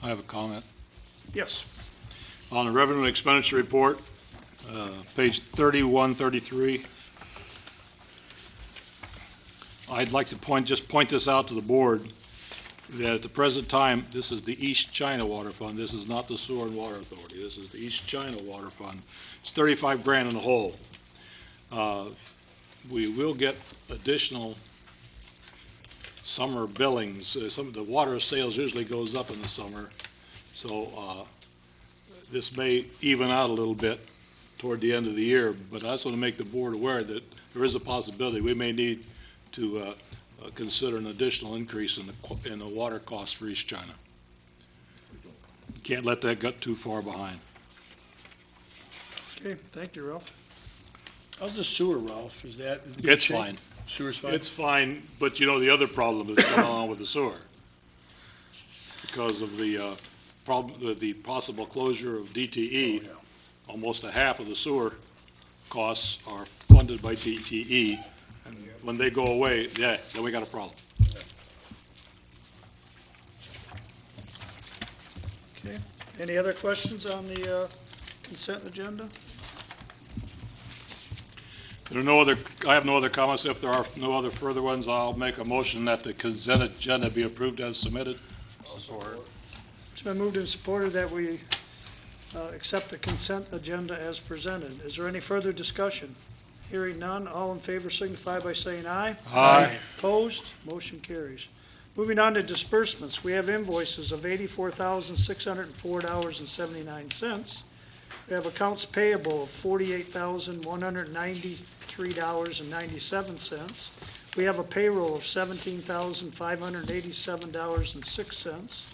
I have a comment. Yes. On the revenue and expenditure report, page 31, 33. I'd like to point this out to the board, that at the present time, this is the East China Water Fund. This is not the Sewer and Water Authority. This is the East China Water Fund. It's 35 grand in the hole. We will get additional summer billings. Some of the water sales usually goes up in the summer, so this may even out a little bit toward the end of the year, but I just want to make the board aware that there is a possibility we may need to consider an additional increase in the water cost for East China. Can't let that get too far behind. Okay, thank you, Ralph. How's the sewer, Ralph? Is that? in good It's shape? fine. Sewer's fine? It's fine, but you know, the other problem is going on with the sewer. Because of the problem, the possible closure of DTE, Oh, yeah. almost a half of the sewer costs are funded by DTE. And when they go away, yeah, then we got a problem. Okay, any other questions on the consent agenda? There are no other, I have no other comments. If there are no other further ones, I'll make a motion that the consent agenda be approved as submitted. It's been moved and supported that we accept the consent agenda as presented. Is there any further discussion? Hearing none, all in favor signify by saying aye. Aye. Opposed? Motion carries. Moving on to disbursements, we have invoices of $84,604.79. We have accounts payable of $48,193.97. We have a payroll of $17,587.06.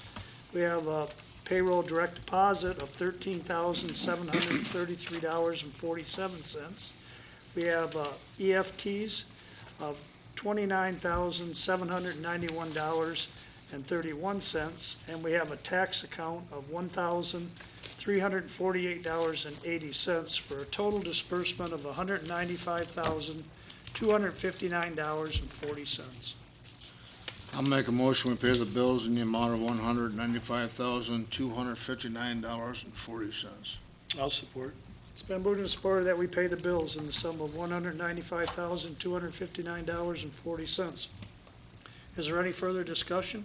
We have a payroll direct deposit of $13,733.47. We have EFTs of $29,791.31, and we have a tax account of $1,348.80 for a total disbursement of $195,259.40. I'll make a motion, we pay the bills in the amount of $195,259.40. I'll support. It's been moved and supported that we pay the bills in the sum of $195,259.40. Is there any further discussion?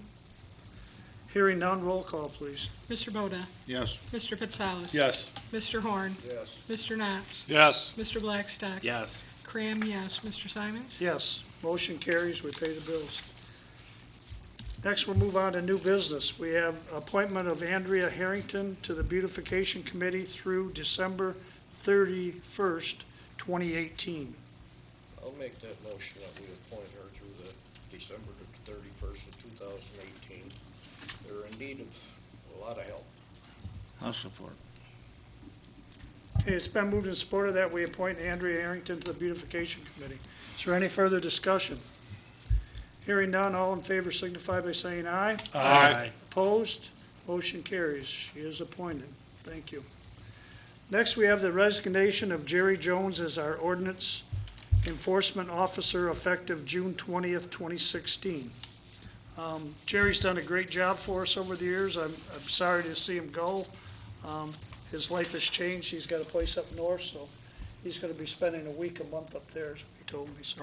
Hearing none, roll call, please. Mr. Boda? Yes. Mr. Fitzpalis? Yes. Mr. Horn? Yes. Mr. Knotts? Yes. Mr. Blackstock? Yes. Cram, yes. Mr. Simons? Yes, motion carries, we pay the bills. Next, we'll move on to new business. We have appointment of Andrea Harrington to the Beautification Committee through December 31st, 2018. I'll make that motion that we appoint her through the December the 31st of 2018. They're in need of a lot of help. I'll support. Okay, it's been moved and supported that we appoint Andrea Harrington to the Beautification Committee. Is there any further discussion? Hearing none, all in favor signify by saying aye. Aye. Opposed? Motion carries. She is appointed. Thank you. Next, we have the resignation of Jerry Jones as our ordinance enforcement officer effective June 20th, 2016. Jerry's done a great job for us over the years. I'm sorry to see him go. His life has changed. He's got a place up north, so he's going to be spending a month up there, as he told me. So,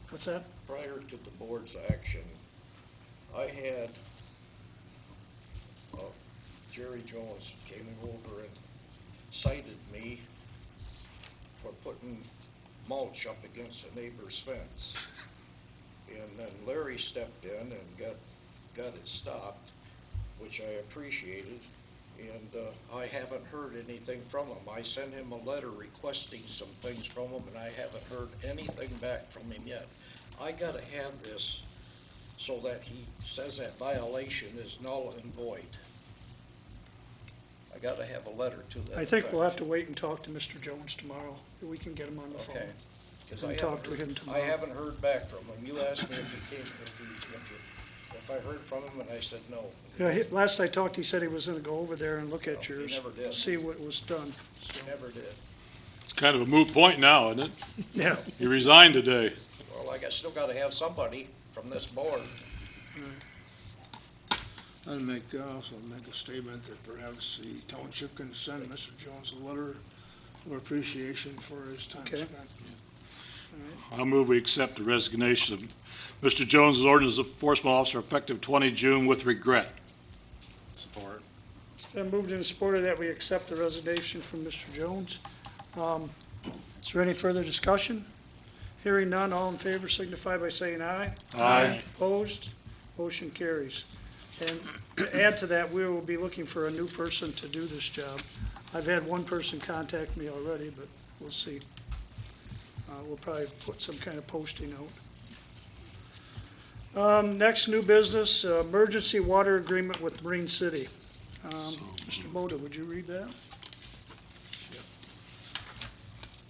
what's that? Prior to the board's action, I had Jerry Jones came over and cited me for putting mulch up against a neighbor's fence. And then Larry stepped in and got it stopped, which I appreciated. And I haven't heard anything from him. I sent him a letter requesting some things from him, and I haven't heard anything back from him yet. I gotta have this so that he says that violation is null and void. I gotta have a letter to that I think we'll have effect. to wait and talk to Mr. Jones tomorrow. We can get him on the phone. Okay. 'Cause And I talk haven't to heard- him tomorrow. I haven't heard back from him. You asked me if I heard from him, and I said no. Yeah, last I talked, he said he was gonna go over there and look at No, he yours, never did. see what was done. He never did. It's kind of a moot point now, isn't it? Yeah. He resigned today. Well, I still gotta have somebody from this board. I'd also make a statement that perhaps the township can send Mr. Jones a letter of appreciation for his time Okay. spent. I'll move we accept the resignation of Mr. Jones as ordinance enforcement officer effective 20 June with regret. Support. It's been moved and supported that we accept the resignation from Mr. Jones. Is there any further discussion? Hearing none, all in favor signify by saying aye. Aye. Opposed? Motion carries. And to add to that, we will be looking for a new person to do this job. I've had one person contact me already, but we'll see. We'll probably put some kind of posting out. Next, new business, emergency water agreement with Marine City. Mr. Boda, would you read that?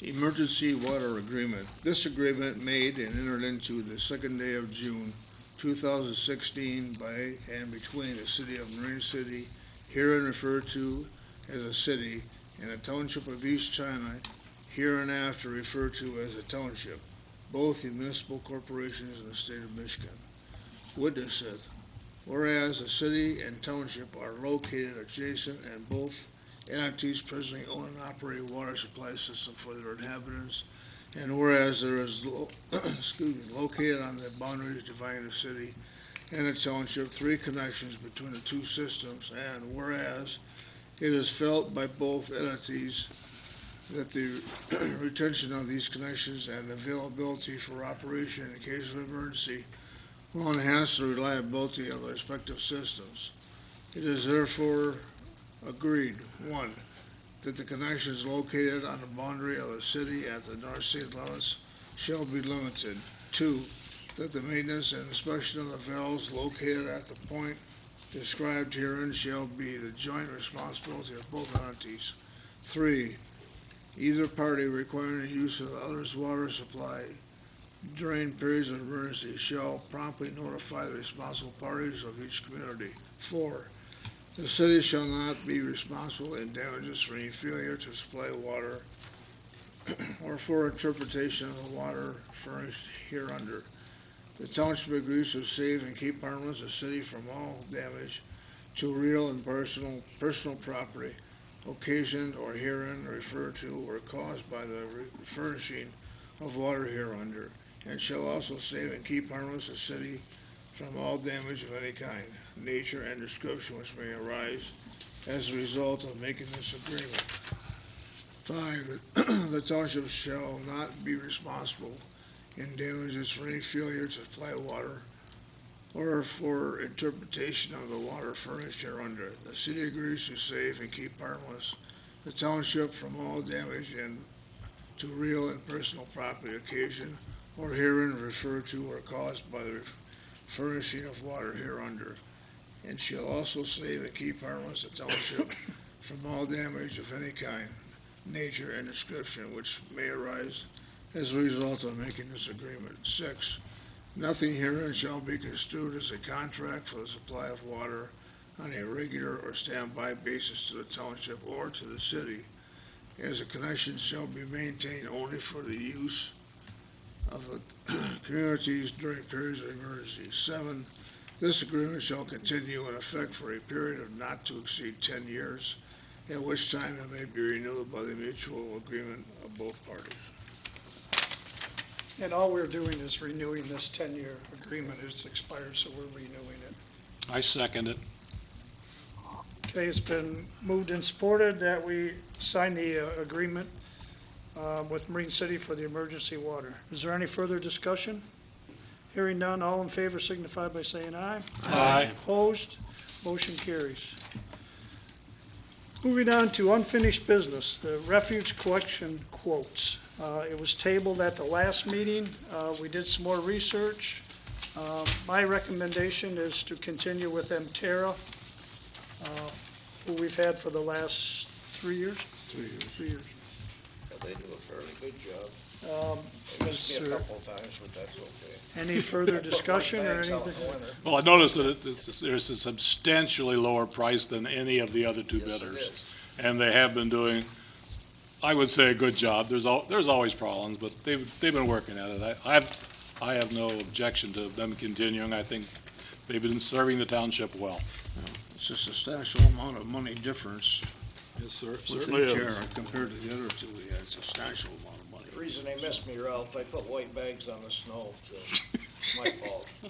Emergency water agreement. This agreement made and entered into the second day of June 2016 by and between the city of Marine City, herein referred to as a city, and the township of East China, hereinafter referred to as a township, both the municipal corporations in the state of Michigan. Witnesseth, whereas the city and township are located adjacent and both entities presently own and operate a water supply system for their inhabitants, and whereas there is, located on the boundaries dividing the city and the township, 3 connections between the 2 systems, and whereas it is felt by both entities that the retention of these connections and availability for operation in case of emergency will enhance the reliability of the respective systems. It is therefore agreed, 1, that the connections located on the boundary of the city at the north city limits shall be limited. 2, that the maintenance and inspection of the valves located at the point described herein shall be the joint responsibility of both entities. 3, either party requiring the use of the other's water supply during periods of emergency shall promptly notify the responsible parties of each community. 4, the city shall not be responsible in damages for any failure to supply water or for interpretation of the water furnished hereunder. The township agrees to save and keep harmless the city from all damage to real and personal property occasioned or herein referred to or caused by the furnishing of water hereunder, and shall also save and keep harmless the city from all damage of any kind, nature, and description which may arise as a result of making this agreement. 5, the township shall not be responsible in damages for any failure to supply water or for interpretation of the water furnished hereunder. The city agrees to save and keep harmless the township from all damage and to real and personal property occasioned or herein referred to or caused by the furnishing of water hereunder, and shall also save and keep harmless the township from all damage of any kind, nature, and description which may arise as a result of making this agreement. 6, Nothing herein shall be construed as a contract for the supply of water on a regular or standby basis to the township or to the city, as the connection shall be maintained only for the use of the communities during periods of emergency. 7, this agreement shall continue in effect for a period of not to exceed 10 years, at which time it may be renewed by the mutual agreement of both parties. And all we're doing is renewing this 10-year agreement. It's expired, so we're renewing it. I second it. Okay, it's been moved and supported that we sign the agreement with Marine City for the emergency water. Is there any further discussion? Hearing none, all in favor signify by saying aye. Aye. Opposed? Motion carries. Moving on to unfinished business, the refuge collection quotes. It was tabled at the last meeting. We did some more research. My recommendation is to continue with Emterra, who we've had for the last 3 years? 3 years. 3 years. Yeah, they do a fairly good job. They missed me sir. a couple of times, but that's okay. Any further discussion or Bags out in anything? the winter. Well, I noticed that there's a substantially lower price than any of the other two Yes, it bidders. is. And they have been doing, I would say, a good job. There's always problems, but they've been working at it. I have no objection to them continuing. I think they've been serving the township well. It's a substantial amount of money difference Yes, sir, with certainly is. Emterra compared to the other two. We had a substantial amount of money. The reason they missed me, Ralph, I put white bags on the snow, so it's my fault. Do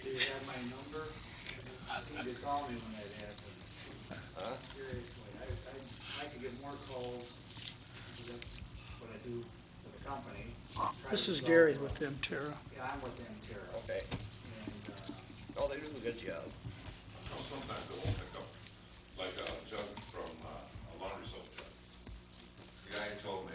you have my number? You call me when that happens. Huh? Seriously, I'd like to get more calls, because that's what I do for the company. Try This to is resolve Gary them. with Emterra. Yeah, I'm with Emterra. Okay. And, Oh, they do a good job. Sometimes they won't pick up, like a jug from a laundry soap jug. The guy told me,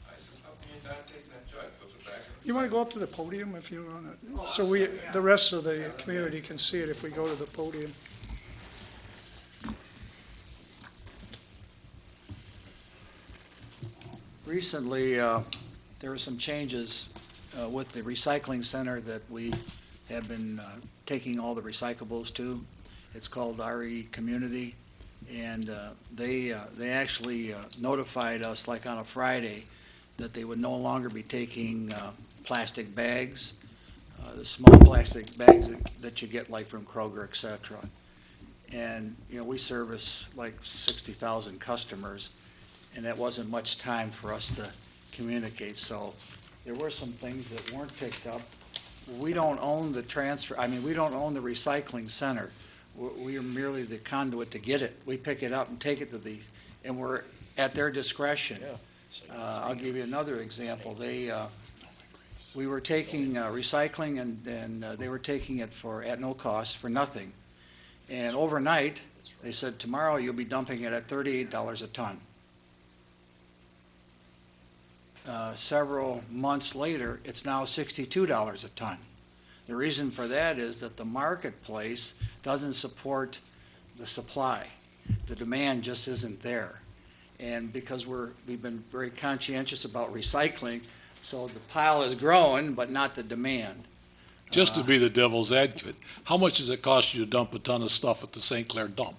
I says, how come you're not taking that jug? Puts it back in the. You want to go up to the podium if you want to, so the rest of the community can see it if we go to the podium. Recently, there were some changes with the recycling center that we have been taking all the recyclables to. It's called RE Community, and they actually notified us, like on a Friday, that they would no longer be taking plastic bags, the small plastic bags that you get like from Kroger, et cetera. And, you know, we service like 60,000 customers, and that wasn't much time for us to communicate. So there were some things that weren't picked up. We don't own the we don't own the recycling center. We are merely the conduit to get it. We pick it up and take it to and we're at their discretion. Yeah. I'll give you another example. We were taking recycling and they were taking it at no cost, for nothing. And overnight, they said, tomorrow you'll be dumping it at $38 a ton. Several months later, it's now $62 a ton. The reason for that is that the marketplace doesn't support the supply. The demand just isn't there. And because we've been very conscientious about recycling, so the pile is growing, but not the demand. Just to be the devil's advocate, how much does it cost you to dump a ton of stuff at the St. Clair dump?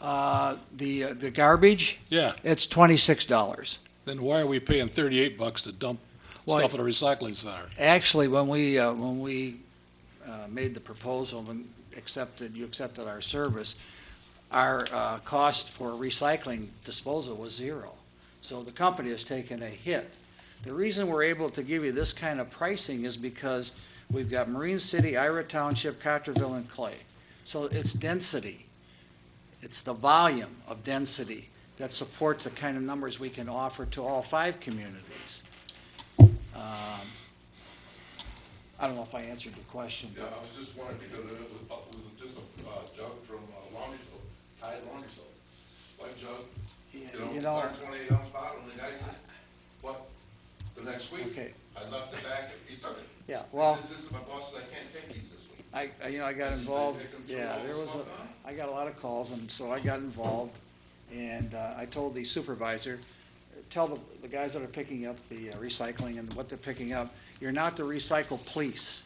The garbage, Yeah, it's $26. then why are we paying $38 to dump Well, stuff at a recycling center? Actually, when we made the proposal and you accepted our service, our cost for recycling disposal was zero. So the company has taken a hit. The reason we're able to give you this kind of pricing is because we've got Marine City, Ira Township, Cotterville, and Clay. So it's density. It's the volume of density that supports the kind of numbers we can offer to all 5 communities. I don't know if I answered your question. Yeah, I was just wondering, because it was just a jug from laundry soap, Tide laundry soap. White jug, You know, 128 ounce bottle, and the guy says, what, the next week? okay, I left it back, and he took it. yeah, He well, says, this is my boss, says I can't take these this week. I got Is he involved, taking through yeah, all there the was stuff now? I got a lot of calls, and so I got involved, and I told the supervisor, tell the guys that are picking up the recycling and what they're picking up, You're not the recycle police.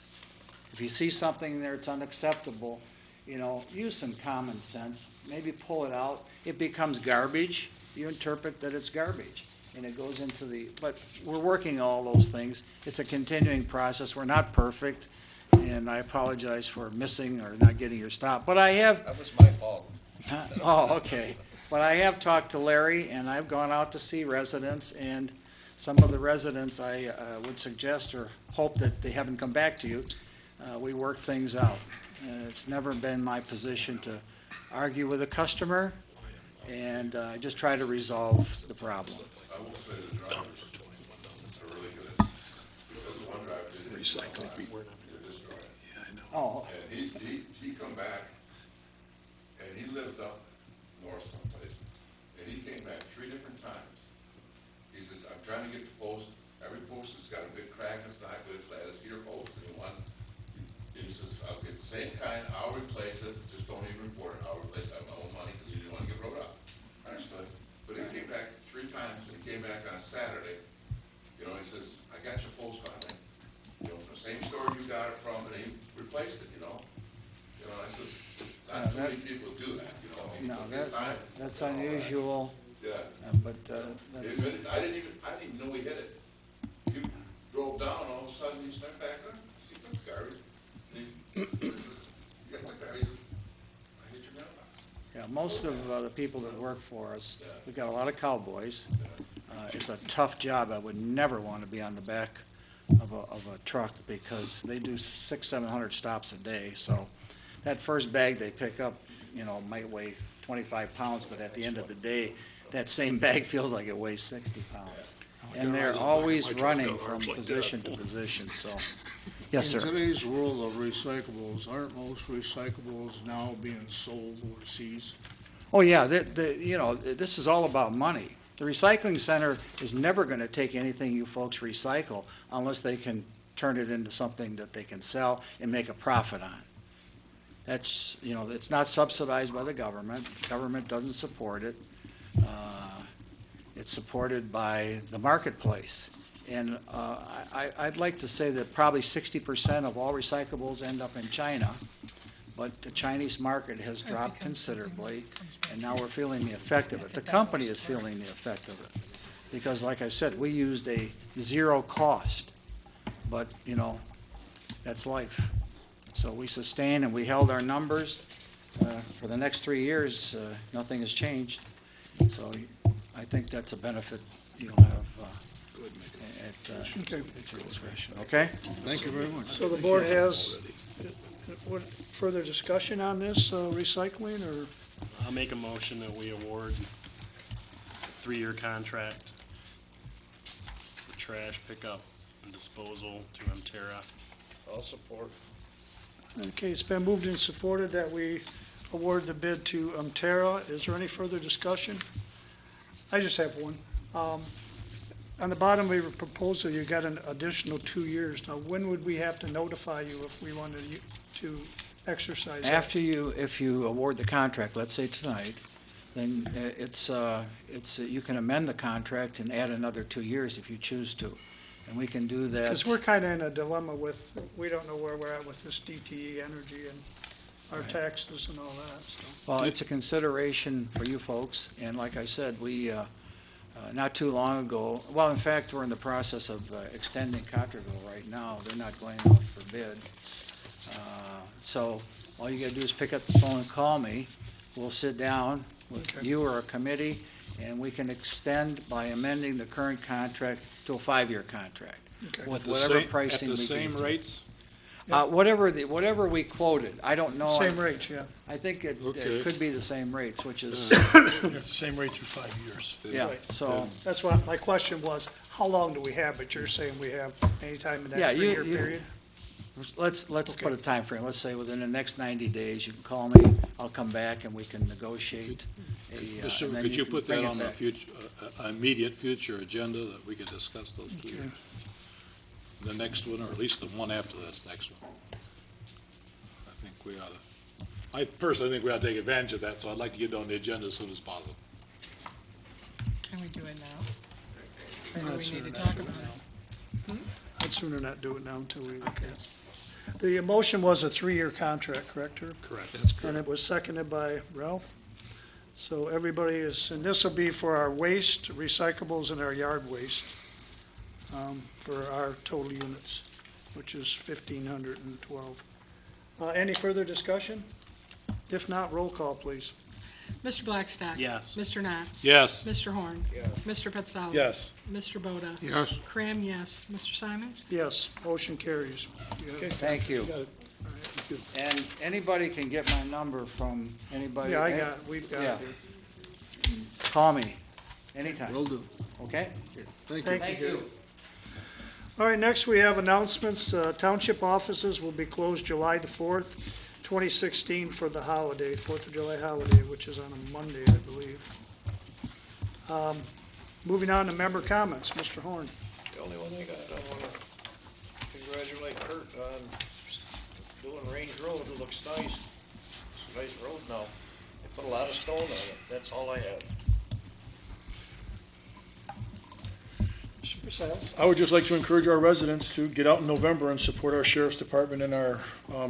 If you see something there that's unacceptable, use some common sense, maybe pull it out. It becomes garbage, you interpret that it's garbage, and it goes into but we're working all those things. It's a continuing process. We're not perfect, and I apologize for missing or not getting your stop. But I have, That was my fault. oh, okay. But I have talked to Larry, and I've gone out to see residents, and some of the residents I would suggest or hope that they haven't come back to you. We work things out. It's never been my position to argue with a customer, and I just try to resolve the problem. I will say the drivers are really good at it. Because one driver did Recycling. destroy it. Yeah, I know. Oh, And he come back, and he lived up north someplace, and he came back 3 different times. He says, I'm trying to get the post, every post has got a big crack, it's not good, so I had a cedar post, and he says, I'll get the same kind, I'll replace it, just don't even report it, I'll replace it, I have my own money, because you didn't want to get wrote up. I understood, but he came back 3 times, and he came back on a Saturday, he says, I got your post on it, from the same store you got it from, and he replaced it, I said, not too many people do that, no, It's time. that's unusual, Yeah. but that's, I didn't even know he hit it. You drove down, all of a sudden, you stepped back up, he took the garbage, and he got the garbage, I hit your mailbox. yeah, most of the people that work for us, we've got a lot of cowboys. It's a tough job. I would never want to be on the back of a truck because they do 600-700 stops a day. So that first bag they pick up, might weigh 25 pounds, but at the end of the day, that same bag feels like it weighs 60 pounds. And they're always running from position to position, so, yes, In sir. today's world of recyclables, aren't most recyclables now being sold overseas? Oh, yeah, this is all about money. The recycling center is never going to take anything you folks recycle unless they can turn it into something that they can sell and make a profit on. That's, it's not subsidized by the government. The government doesn't support it. It's supported by the marketplace. And I'd like to say that probably 60% of all recyclables end up in China, but the Chinese market has dropped considerably, and now we're feeling the effect of it. The company is feeling the effect of it, because like I said, we used a zero cost, but, that's life. So we sustained and we held our numbers. For the next 3 years, nothing has changed. So I think that's a benefit you'll have at your discretion, okay? Thank you very much. So the board has, what, further discussion on this recycling, or? I'll make a motion that we award a 3-year contract for trash pickup and disposal to Mterra. I'll support. Okay, it's been moved and supported that we award the bid to Mterra. Is there any further discussion? I just have one. On the bottom of your proposal, you got an additional 2 years. Now, when would we have to notify you if we wanted you to exercise that? If you award the contract, let's say tonight, then you can amend the contract and add another 2 years if you choose to. And we can do that. Because we're kind of in a dilemma with, we don't know where we're at with this DTE energy and our taxes and all that, so. Well, it's a consideration for you folks, and like I said, we, not too long ago, well, in fact, we're in the process of extending Cotterville right now. They're not going out for bid. So all you gotta do is pick up the phone and call me. We'll sit down with Okay. you or a committee, and we can extend by amending the current contract to a 5-year contract Okay. with At the whatever same- pricing we At the can same do. rates? Whatever we quoted, I don't know. Same rates, yeah. I think it Okay. could be the same rates, which is, It's the same rate through 5 years. yeah, so, That's what, my question was, how long do we have? But you're saying we have any time in that Yeah, you- 3-year you- period? let's Okay. put a time frame. Let's say within the next 90 days, you can call me, I'll come back and we can negotiate a, Mr. and then Could you can put bring that it on the back. future, immediate future agenda that we could discuss those 2 years? The next one, or at least the one after this next one. I think we ought to, I personally think we ought to take advantage of that, so I'd like to get it on the agenda as soon as possible. Can we do it now? Or do we need to talk about it? I'd sooner not do it now until we look at it. The motion was a 3-year contract, correct, Herb? Correct. That's And it was seconded by Ralph. So everybody is, and this will be for our waste, recyclables, and our yard waste, for our total units, which is 1,512. Any further discussion? If not, roll call, please. Mr. Blackstock? Yes. Mr. Knotts? Yes. Mr. Horn? Yes. Mr. Petzoles? Yes. Mr. Boda? Yes. Cram, yes. Mr. Simons? Yes, motion carries. Thank you. got it. And anybody can get my number from anybody. Yeah, okay? we've got Yeah. it here. Call me anytime, Will do. okay? Thank you. Thank you. All right, next we have announcements. Township offices will be closed July the 4th, 2016 for the holiday, 4th of July holiday, which is on a Monday, I believe. Moving on to member comments, Mr. Horn. The only one I got, I wanna congratulate Kurt on doing Range Road. It looks nice. It's a nice road now. They put a lot of stone on it. That's all I have. Mr. Casales? I would just like to encourage our residents to get out in November and support our sheriff's department and our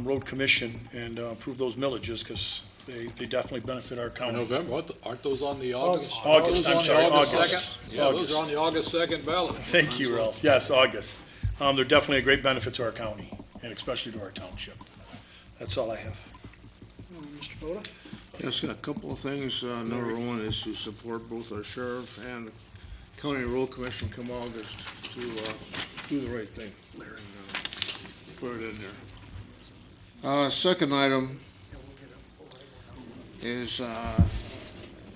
road commission and approve those millages, because they definitely benefit our In county. November, aren't those on the August? August, those I'm on the sorry, August August. 2nd? Yeah, those August. are on the August 2nd ballot. Thank you, Ralph. Yes, August. They're definitely a great benefit to our county, and especially to our township. That's all I have. Mr. Boda? Yes, got a couple of things. Number one is to support both our sheriff and county road commission come August to do the right thing. And, put it in there. Second item is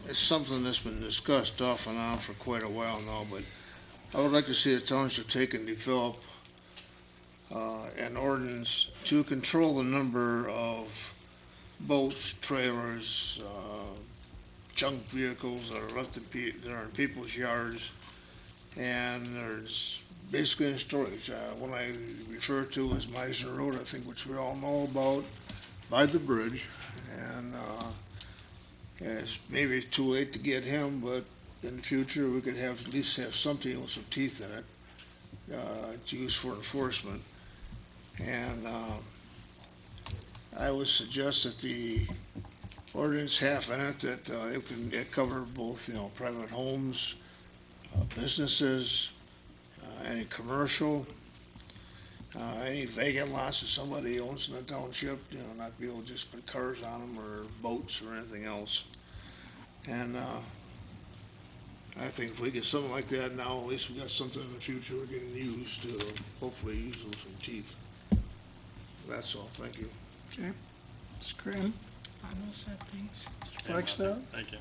it's something that's been discussed off and on for quite a while now, but I would like to see the township take and develop an ordinance to control the number of boats, trailers, junk vehicles that are left that are in people's yards, and there's basically in storage. What I refer to as Meisner Road, I think, which we all know about, by the bridge, and it's maybe too late to get him, but in the future, we could have, at least have something with some teeth in it, to use for enforcement. And, I would suggest that the ordinance have in it that it cover both, private homes, businesses, any commercial, any vacant lots that somebody owns in the township, not be able to just put cars on them or boats or anything else. And I think if we get something like that now, at least we got something in the future we can use to hopefully use with some teeth. That's all. Thank you. Okay. Ms. Cram? I'm all set, thanks. Flagstaff? Thank you.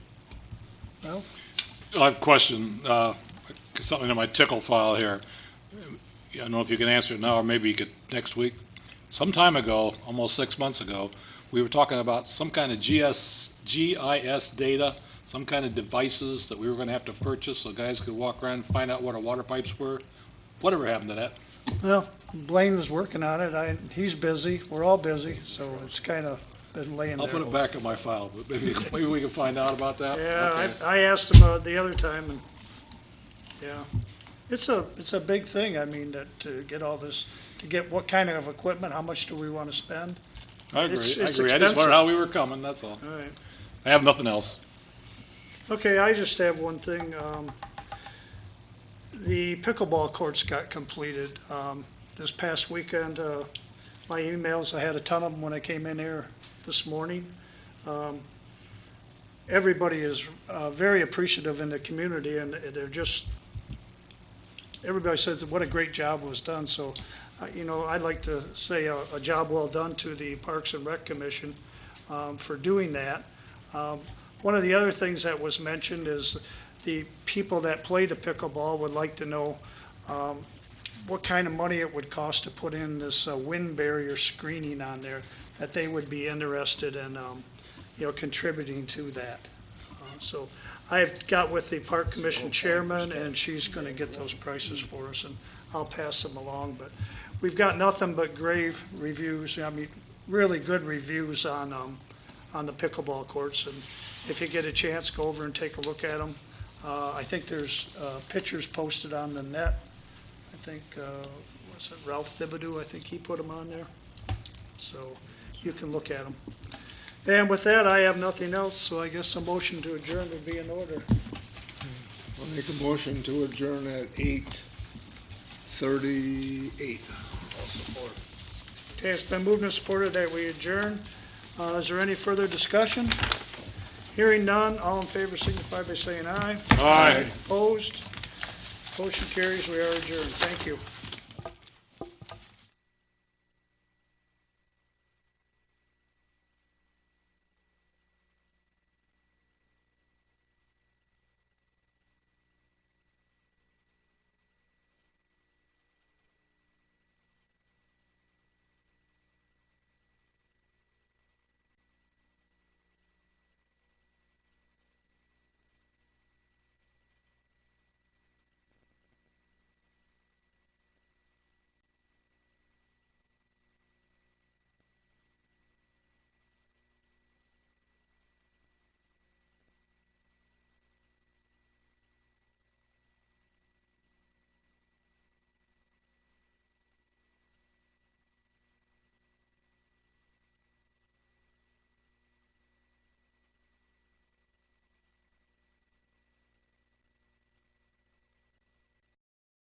Ralph? I have a question, something in my tickle file here. I don't know if you can answer it now, or maybe you could next week. Some time ago, almost 6 months ago, we were talking about some kind of GIS data, some kind of devices that we were gonna have to purchase so guys could walk around and find out what our water pipes were. Whatever happened to that? Well, Blaine was working on it. He's busy. We're all busy, so it's kind of been laying there. I'll put it back in my file, but maybe we can find out about that. Yeah, Okay. I asked him the other time, and, yeah. It's a big thing, I mean, to get all this, to get what kind of equipment, how much do we want to spend? I agree, It's I just expensive. wondered how we were coming, that's all. All right. I have nothing else. Okay, I just have one thing. The pickleball courts got completed this past weekend. My emails, I had a ton of them when I came in here this morning. Everybody is very appreciative in the community, and they're just, everybody says what a great job was done. So, I'd like to say a job well done to the Parks and Rec Commission for doing that. One of the other things that was mentioned is the people that play the pickleball would like to know what kind of money it would cost to put in this wind barrier screening on there, that they would be interested in, contributing to that. So I've got with the Park Commission Chairman, and she's going to get those prices for us, and I'll pass them along. But we've got nothing but grave reviews, really good reviews on the pickleball courts. And if you get a chance, go over and take a look at them. I think there's pictures posted on the net. I think, was it Ralph Thibodeau, I think he put them on there. So you can look at them. And with that, I have nothing else, so I guess a motion to adjourn would be in order. I'll make a motion to adjourn at 8:38. Okay, it's been moved and supported that we adjourn. Is there any further discussion? Hearing none, all in favor signify by saying aye. Aye. Opposed? Motion carries, we are adjourned. Thank you.